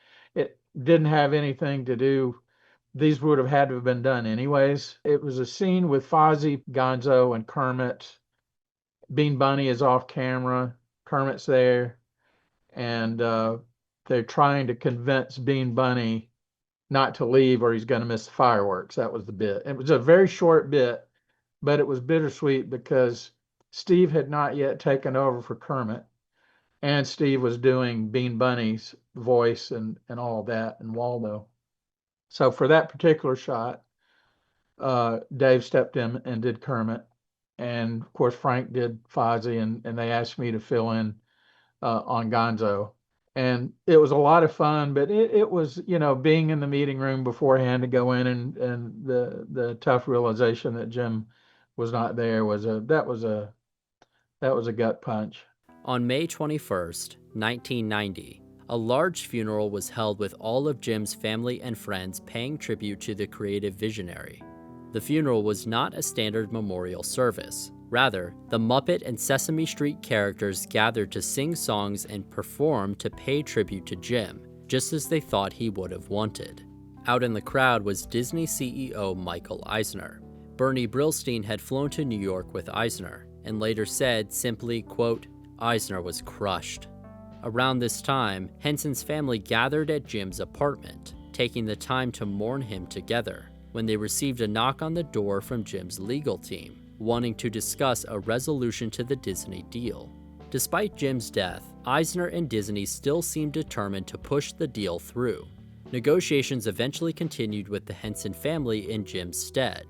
didn't have anything to do. These would have had to have been done anyways. It was a scene with Fozzie, Gonzo, and Kermit. Bean Bunny is off camera. Kermit's there, and they're trying to convince Bean Bunny not to leave or he's going to miss the fireworks. That was the bit. It was a very short bit, but it was bittersweet because Steve had not yet taken over for Kermit, and Steve was doing Bean Bunny's voice and all of that, and Waldo. So for that particular shot, Dave stepped in and did Kermit, and of course Frank did Fozzie, and they asked me to fill in on Gonzo. And it was a lot of fun, but it was, being in the meeting room beforehand to go in and the tough realization that Jim was not there was a gut punch. On May 21st, 1990, a large funeral was held with all of Jim's family and friends paying tribute to the creative visionary. The funeral was not a standard memorial service. Rather, the Muppet and Sesame Street characters gathered to sing songs and perform to pay tribute to Jim, just as they thought he would have wanted. Out in the crowd was Disney CEO Michael Eisner. Bernie Brillstein had flown to New York with Eisner, and later said simply, quote, "Eisner was crushed." Around this time, Henson's family gathered at Jim's apartment, taking the time to mourn him together, when they received a knock on the door from Jim's legal team, wanting to discuss a resolution to the Disney deal. Despite Jim's death, Eisner and Disney still seemed determined to push the deal through. Negotiations eventually continued with the Henson family in Jim's stead.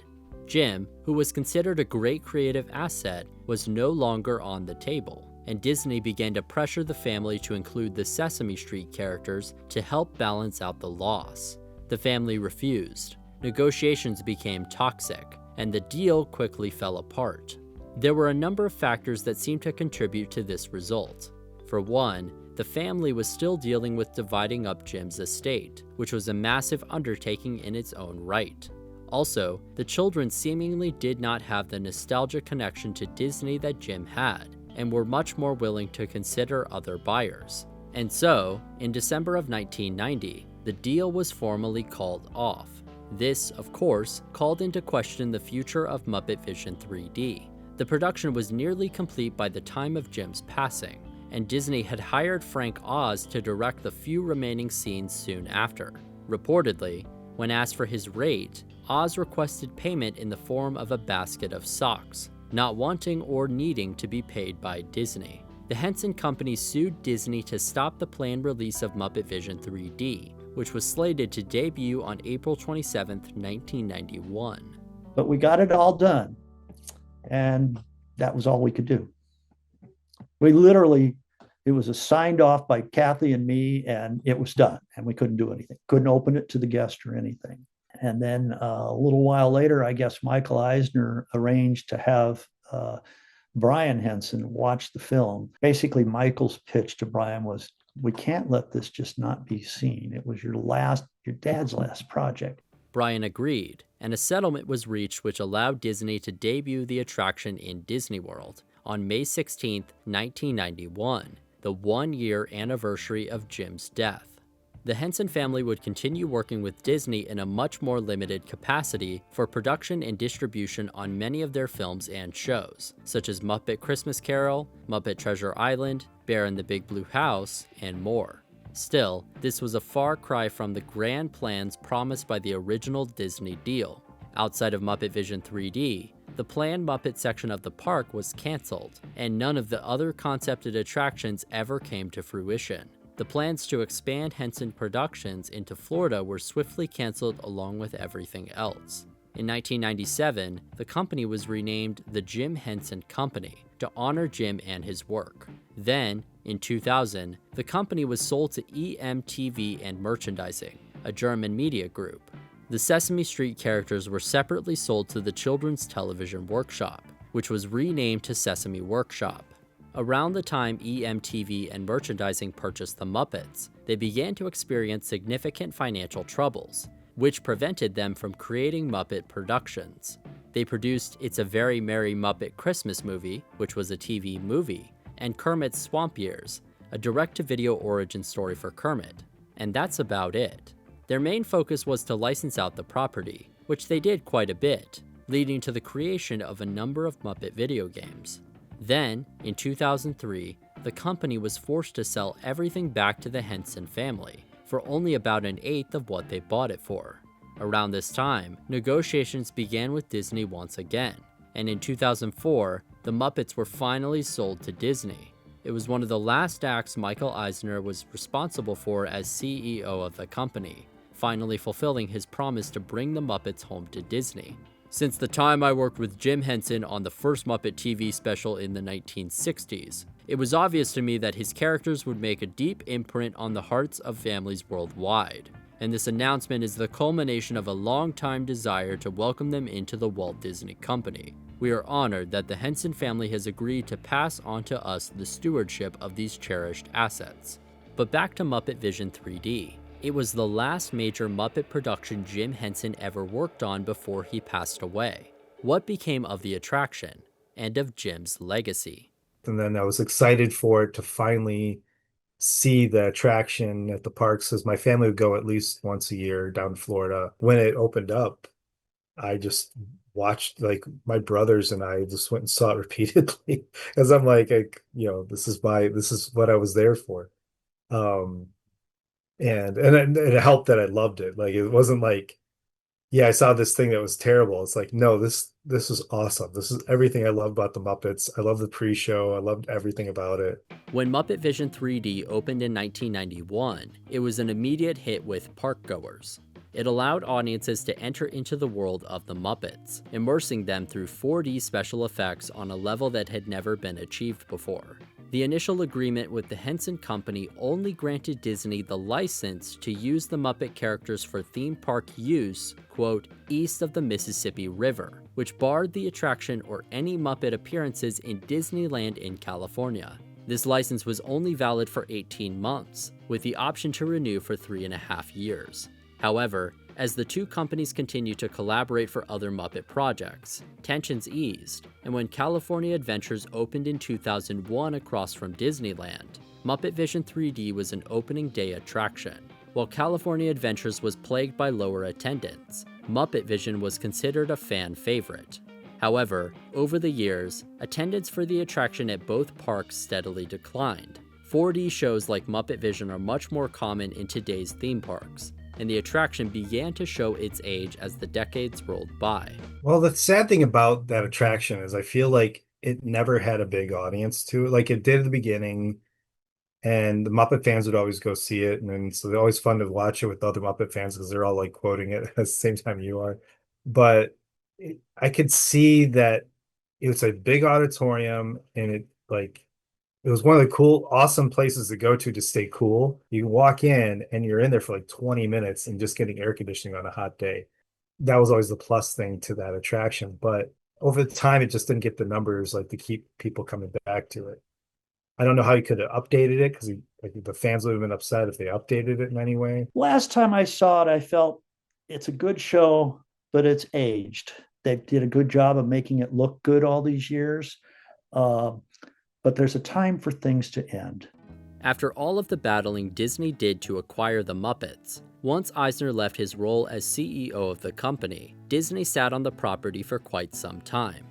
Jim, who was considered a great creative asset, was no longer on the table, and Disney began to pressure the family to include the Sesame Street characters to help balance out the loss. The family refused. Negotiations became toxic, and the deal quickly fell apart. There were a number of factors that seemed to contribute to this result. For one, the family was still dealing with dividing up Jim's estate, which was a massive undertaking in its own right. Also, the children seemingly did not have the nostalgic connection to Disney that Jim had, and were much more willing to consider other buyers. And so, in December of 1990, the deal was formally called off. This, of course, called into question the future of Muppet Vision 3D. The production was nearly complete by the time of Jim's passing, and Disney had hired Frank Oz to direct the few remaining scenes soon after. Reportedly, when asked for his rate, Oz requested payment in the form of a basket of socks, not wanting or needing to be paid by Disney. The Henson Company sued Disney to stop the planned release of Muppet Vision 3D, which was slated to debut on April 27, 1991. But we got it all done, and that was all we could do. We literally, it was signed off by Kathy and me, and it was done, and we couldn't do anything. Couldn't open it to the guest or anything. And then a little while later, I guess Michael Eisner arranged to have Brian Henson watch the film. Basically, Michael's pitch to Brian was, we can't let this just not be seen. It was your dad's last project. Brian agreed, and a settlement was reached which allowed Disney to debut the attraction in Disney World on May 16, 1991, the one-year anniversary of Jim's death. The Henson family would continue working with Disney in a much more limited capacity for production and distribution on many of their films and shows, such as Muppet Christmas Carol, Muppet Treasure Island, Bear in the Big Blue House, and more. Still, this was a far cry from the grand plans promised by the original Disney deal. Outside of Muppet Vision 3D, the planned Muppet section of the park was canceled, and none of the other concepted attractions ever came to fruition. The plans to expand Henson Productions into Florida were swiftly canceled along with everything else. In 1997, the company was renamed the Jim Henson Company to honor Jim and his work. Then, in 2000, the company was sold to EMTV and Merchandising, a German media group. The Sesame Street characters were separately sold to the Children's Television Workshop, which was renamed to Sesame Workshop. Around the time EMTV and Merchandising purchased the Muppets, they began to experience significant financial troubles, which prevented them from creating Muppet productions. They produced It's a Very Merry Muppet Christmas Movie, which was a TV movie, and Kermit's Swamp Years, a direct-to-video origin story for Kermit, and that's about it. Their main focus was to license out the property, which they did quite a bit, leading to the creation of a number of Muppet video games. Then, in 2003, the company was forced to sell everything back to the Henson family for only about an eighth of what they bought it for. Around this time, negotiations began with Disney once again, and in 2004, the Muppets were finally sold to Disney. It was one of the last acts Michael Eisner was responsible for as CEO of the company, finally fulfilling his promise to bring the Muppets home to Disney. Since the time I worked with Jim Henson on the first Muppet TV special in the 1960s, it was obvious to me that his characters would make a deep imprint on the hearts of families worldwide, and this announcement is the culmination of a long-time desire to welcome them into the Walt Disney Company. We are honored that the Henson family has agreed to pass on to us the stewardship of these cherished assets. But back to Muppet Vision 3D. It was the last major Muppet production Jim Henson ever worked on before he passed away. What became of the attraction, and of Jim's legacy? And then I was excited for it to finally see the attraction at the parks, because my family would go at least once a year down to Florida. When it opened up, I just watched, like, my brothers and I just went and saw it repeatedly, because I'm like, this is what I was there for. And it helped that I loved it. Like, it wasn't like, yeah, I saw this thing that was terrible. It's like, no, this is awesome. This is everything I love about the Muppets. I love the pre-show. I loved everything about it. When Muppet Vision 3D opened in 1991, it was an immediate hit with parkgoers. It allowed audiences to enter into the world of the Muppets, immersing them through 4D special effects on a level that had never been achieved before. The initial agreement with the Henson Company only granted Disney the license to use the Muppet characters for theme park use, quote, east of the Mississippi River, which barred the attraction or any Muppet appearances in Disneyland in California. This license was only valid for 18 months, with the option to renew for 3.5 years. However, as the two companies continued to collaborate for other Muppet projects, tensions eased, and when California Adventures opened in 2001 across from Disneyland, Muppet Vision 3D was an opening day attraction. While California Adventures was plagued by lower attendance, Muppet Vision was considered a fan favorite. However, over the years, attendance for the attraction at both parks steadily declined. 4D shows like Muppet Vision are much more common in today's theme parks, and the attraction began to show its age as the decades rolled by. Well, the sad thing about that attraction is I feel like it never had a big audience to it. Like, it did at the beginning, and the Muppet fans would always go see it, and then so they're always fun to watch it with other Muppet fans because they're all like quoting it at the same time you are. But I could see that it was a big auditorium, and it was one of the cool, awesome places to go to stay cool. You can walk in and you're in there for like 20 minutes and just getting air conditioning on a hot day. That was always the plus thing to that attraction. But over the time, it just didn't get the numbers like to keep people coming back to it. I don't know how you could have updated it, because the fans would have been upset if they updated it in any way. Last time I saw it, I felt it's a good show, but it's aged. They did a good job of making it look good all these years. But there's a time for things to end. After all of the battling Disney did to acquire the Muppets, once Eisner left his role as CEO of the company, Disney sat on the property for quite some time.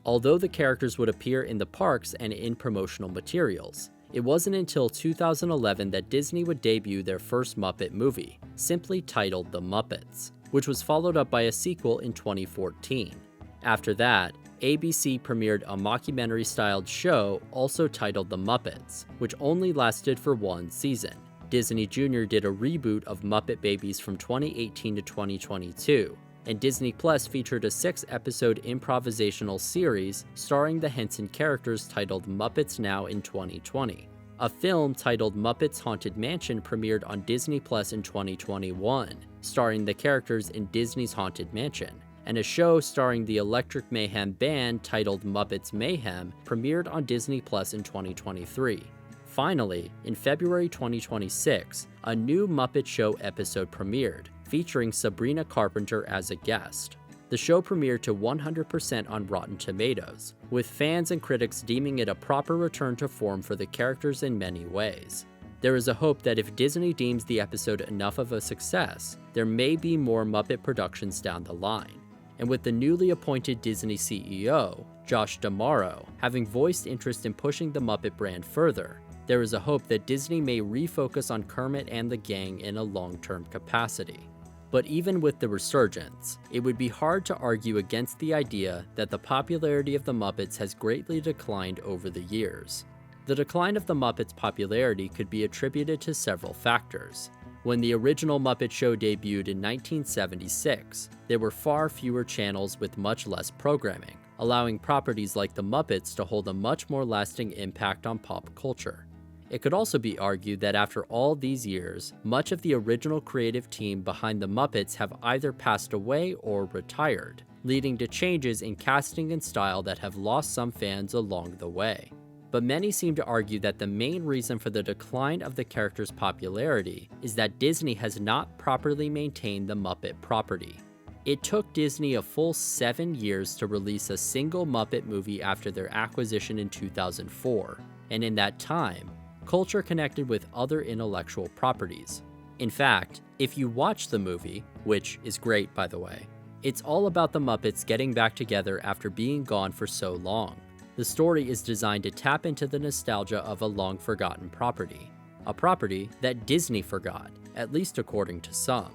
Although the characters would appear in the parks and in promotional materials, it wasn't until 2011 that Disney would debut their first Muppet movie, simply titled The Muppets, which was followed up by a sequel in 2014. After that, ABC premiered a mockumentary-styled show also titled The Muppets, which only lasted for one season. Disney Jr. did a reboot of Muppet Babies from 2018 to 2022, and Disney Plus featured a 6-episode improvisational series starring the Henson characters titled Muppets Now in 2020. A film titled Muppets Haunted Mansion premiered on Disney Plus in 2021, starring the characters in Disney's Haunted Mansion, and a show starring the Electric Mayhem Band titled Muppets Mayhem premiered on Disney Plus in 2023. Finally, in February 2026, a new Muppet Show episode premiered, featuring Sabrina Carpenter as a guest. The show premiered to 100% on Rotten Tomatoes, with fans and critics deeming it a proper return to form for the characters in many ways. There is a hope that if Disney deems the episode enough of a success, there may be more Muppet productions down the line. And with the newly appointed Disney CEO, Josh D'Amaro, having voiced interest in pushing the Muppet brand further, there is a hope that Disney may refocus on Kermit and the gang in a long-term capacity. But even with the resurgence, it would be hard to argue against the idea that the popularity of the Muppets has greatly declined over the years. The decline of the Muppets' popularity could be attributed to several factors. When the original Muppet Show debuted in 1976, there were far fewer channels with much less programming, allowing properties like the Muppets to hold a much more lasting impact on pop culture. It could also be argued that after all these years, much of the original creative team behind the Muppets have either passed away or retired, leading to changes in casting and style that have lost some fans along the way. But many seem to argue that the main reason for the decline of the character's popularity is that Disney has not properly maintained the Muppet property. It took Disney a full 7 years to release a single Muppet movie after their acquisition in 2004, and in that time, culture connected with other intellectual properties. In fact, if you watch the movie, which is great by the way, it's all about the Muppets getting back together after being gone for so long. The story is designed to tap into the nostalgia of a long-forgotten property, a property that Disney forgot, at least according to some.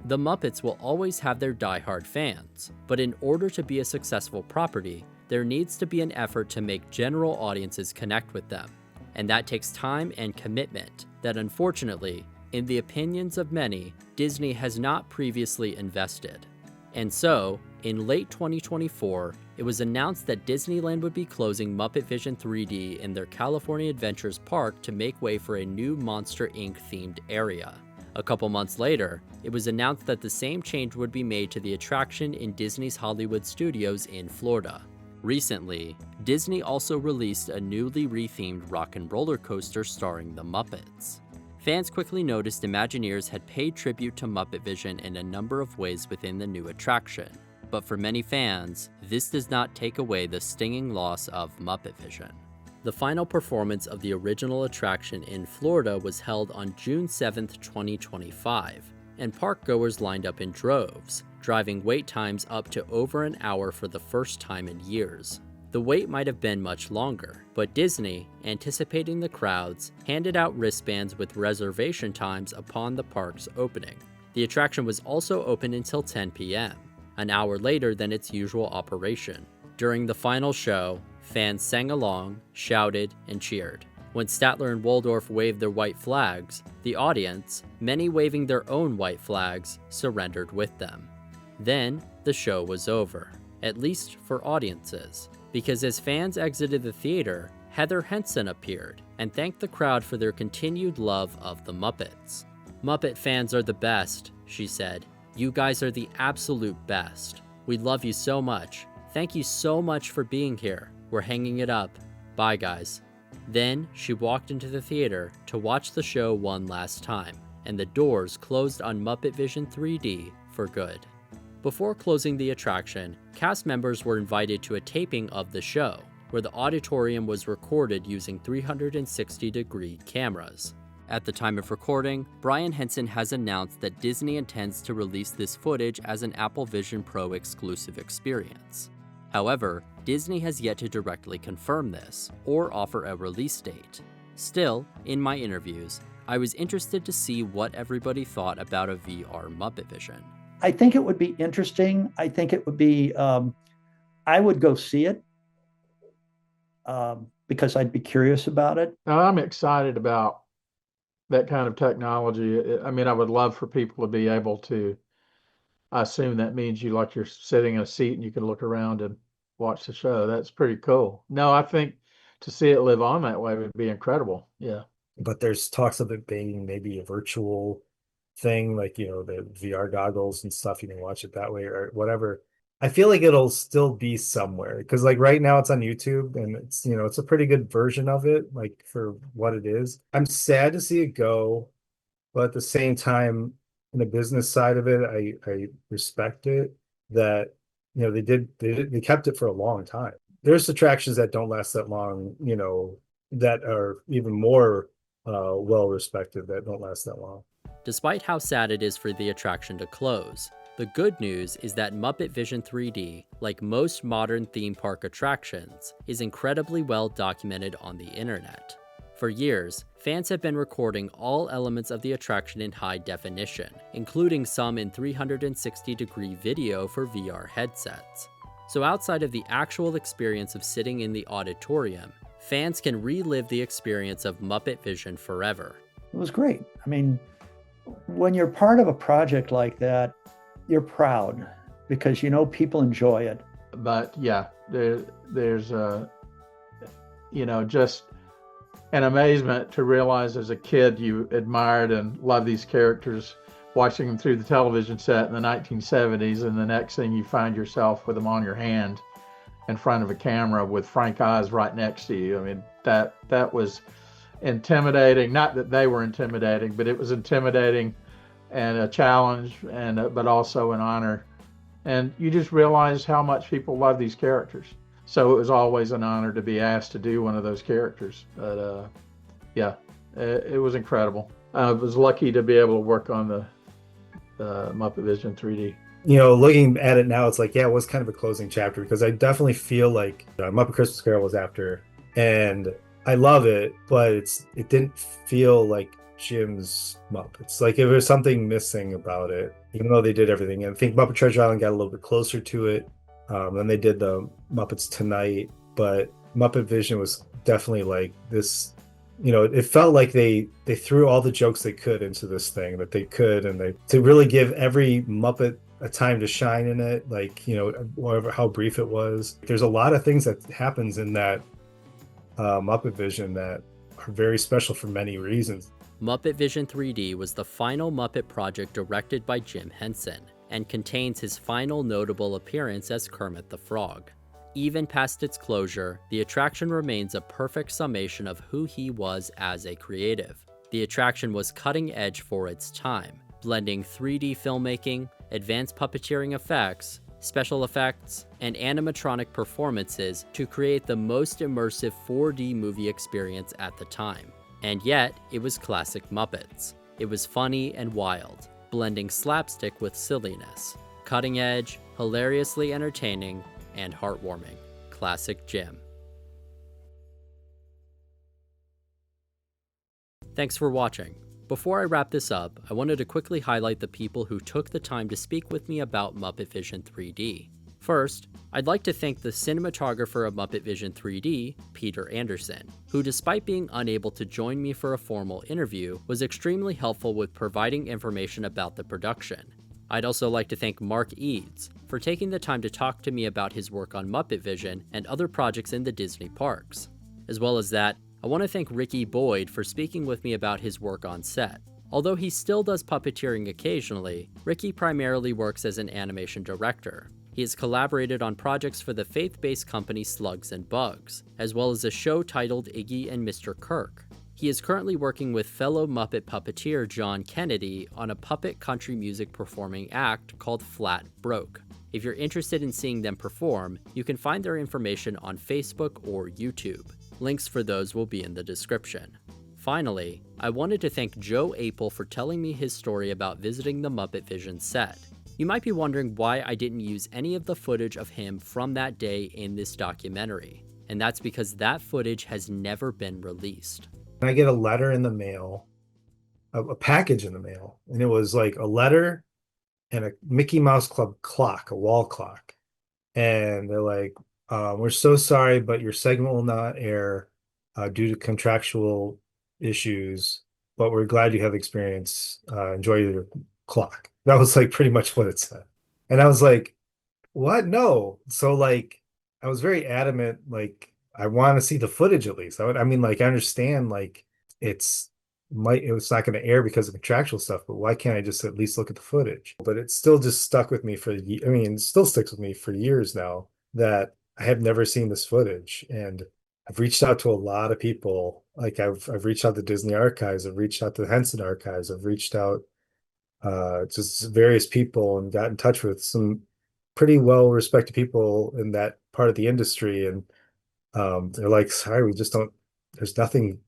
The Muppets will always have their die-hard fans, but in order to be a successful property, there needs to be an effort to make general audiences connect with them. And that takes time and commitment that unfortunately, in the opinions of many, Disney has not previously invested. And so, in late 2024, it was announced that Disneyland would be closing Muppet Vision 3D in their California Adventures park to make way for a new Monster Inc. themed area. A couple months later, it was announced that the same change would be made to the attraction in Disney's Hollywood Studios in Florida. Recently, Disney also released a newly rethemed rock and roller coaster starring the Muppets. Fans quickly noticed Imagineers had paid tribute to Muppet Vision in a number of ways within the new attraction, but for many fans, this does not take away the stinging loss of Muppet Vision. The final performance of the original attraction in Florida was held on June 7, 2025, and park-goers lined up in droves, driving wait times up to over an hour for the first time in years. The wait might have been much longer, but Disney, anticipating the crowds, handed out wristbands with reservation times upon the park's opening. The attraction was also open until 10 p.m., an hour later than its usual operation. During the final show, fans sang along, shouted, and cheered. When Statler and Waldorf waved their white flags, the audience, many waving their own white flags, surrendered with them. Then, the show was over, at least for audiences, because as fans exited the theater, Heather Henson appeared and thanked the crowd for their continued love of the Muppets. "Muppet fans are the best," she said. "You guys are the absolute best. We love you so much. Thank you so much for being here. We're hanging it up. Bye, guys." Then she walked into the theater to watch the show one last time, and the doors closed on Muppet Vision 3D for good. Before closing the attraction, cast members were invited to a taping of the show, where the auditorium was recorded using 360-degree cameras. At the time of recording, Brian Henson has announced that Disney intends to release this footage as an Apple Vision Pro exclusive experience. However, Disney has yet to directly confirm this or offer a release date. Still, in my interviews, I was interested to see what everybody thought about a VR Muppet Vision. I think it would be interesting. I think it would be, I would go see it because I'd be curious about it. Now, I'm excited about that kind of technology. I mean, I would love for people to be able to, I assume that means you're sitting in a seat and you can look around and watch the show. That's pretty cool. No, I think to see it live on that way would be incredible. Yeah. But there's talks of it being maybe a virtual thing, like, the VR goggles and stuff, you can watch it that way or whatever. I feel like it'll still be somewhere because like right now it's on YouTube and it's a pretty good version of it, like for what it is. I'm sad to see it go, but at the same time, in the business side of it, I respect it that they kept it for a long time. There's attractions that don't last that long, that are even more well respected that don't last that long. Despite how sad it is for the attraction to close, the good news is that Muppet Vision 3D, like most modern theme park attractions, is incredibly well documented on the internet. For years, fans have been recording all elements of the attraction in high definition, including some in 360-degree video for VR headsets. So outside of the actual experience of sitting in the auditorium, fans can relive the experience of Muppet Vision forever. It was great. I mean, when you're part of a project like that, you're proud because people enjoy it. But yeah, there's just an amazement to realize as a kid you admired and loved these characters, watching them through the television set in the 1970s, and the next thing you find yourself with them on your hand in front of a camera with Frank Oz right next to you. I mean, that was intimidating. Not that they were intimidating, but it was intimidating and a challenge, but also an honor. And you just realize how much people love these characters. So it was always an honor to be asked to do one of those characters. But it was incredible. I was lucky to be able to work on the Muppet Vision 3D. Looking at it now, it's like, yeah, it was kind of a closing chapter because I definitely feel like Muppet Christmas Carol was after, and I love it, but it didn't feel like Jim's Muppets. Like it was something missing about it, even though they did everything. And I think Muppet Treasure Island got a little bit closer to it than they did the Muppets Tonight, but Muppet Vision was definitely like this. It felt like they threw all the jokes they could into this thing that they could, and to really give every Muppet a time to shine in it, like whatever how brief it was. There's a lot of things that happens in that Muppet Vision that are very special for many reasons. Muppet Vision 3D was the final Muppet project directed by Jim Henson, and contains his final notable appearance as Kermit the Frog. Even past its closure, the attraction remains a perfect summation of who he was as a creative. The attraction was cutting edge for its time, blending 3D filmmaking, advanced puppeteering effects, special effects, and animatronic performances to create the most immersive 4D movie experience at the time. And yet, it was classic Muppets. It was funny and wild, blending slapstick with silliness, cutting edge, hilariously entertaining, and heartwarming. Classic Jim. Thanks for watching. Before I wrap this up, I wanted to quickly highlight the people who took the time to speak with me about Muppet Vision 3D. First, I'd like to thank the cinematographer of Muppet Vision 3D, Peter Anderson, who despite being unable to join me for a formal interview, was extremely helpful with providing information about the production. I'd also like to thank Mark Eads for taking the time to talk to me about his work on Muppet Vision and other projects in the Disney parks. As well as that, I want to thank Ricky Boyd for speaking with me about his work on set. Although he still does puppeteering occasionally, Ricky primarily works as an animation director. He has collaborated on projects for the faith-based company Slugs and Bugs, as well as a show titled Iggy and Mr. Kirk. He is currently working with fellow Muppet puppeteer John Kennedy on a puppet country music performing act called Flatt Broke. If you're interested in seeing them perform, you can find their information on Facebook or YouTube. Links for those will be in the description. Finally, I wanted to thank Joe Apel for telling me his story about visiting the Muppet Vision set. You might be wondering why I didn't use any of the footage of him from that day in this documentary, and that's because that footage has never been released. I get a letter in the mail, a package in the mail, and it was like a letter and a Mickey Mouse Club clock, a wall clock. And they're like, we're so sorry, but your segment will not air due to contractual issues, but we're glad you have experience. Enjoy your clock. That was like pretty much what it said. And I was like, what? No. So like, I was very adamant, like, I want to see the footage at least. I mean, like, I understand, like, it's not going to air because of contractual stuff, but why can't I just at least look at the footage? But it still just stuck with me it still sticks with me for years now that I have never seen this footage. And I've reached out to a lot of people. Like I've reached out to Disney Archives, I've reached out to the Henson Archives, I've reached out just various people and got in touch with some pretty well respected people in that part of the industry. And they're like, sorry, we just don't, there's nothing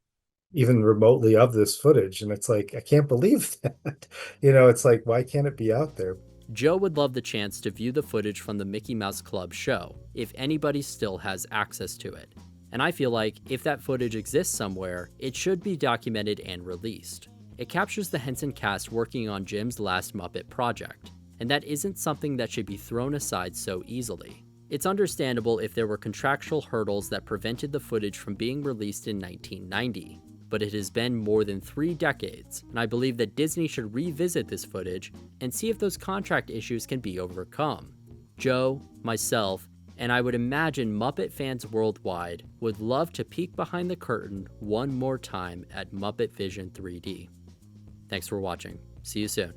even remotely of this footage. And it's like, I can't believe that. It's like, why can't it be out there? Joe would love the chance to view the footage from the Mickey Mouse Club show, if anybody still has access to it. And I feel like if that footage exists somewhere, it should be documented and released. It captures the Henson cast working on Jim's last Muppet project, and that isn't something that should be thrown aside so easily. It's understandable if there were contractual hurdles that prevented the footage from being released in 1990. But it has been more than 3 decades, and I believe that Disney should revisit this footage and see if those contract issues can be overcome. Joe, myself, and I would imagine Muppet fans worldwide would love to peek behind the curtain one more time at Muppet Vision 3D. Thanks for watching. See you soon.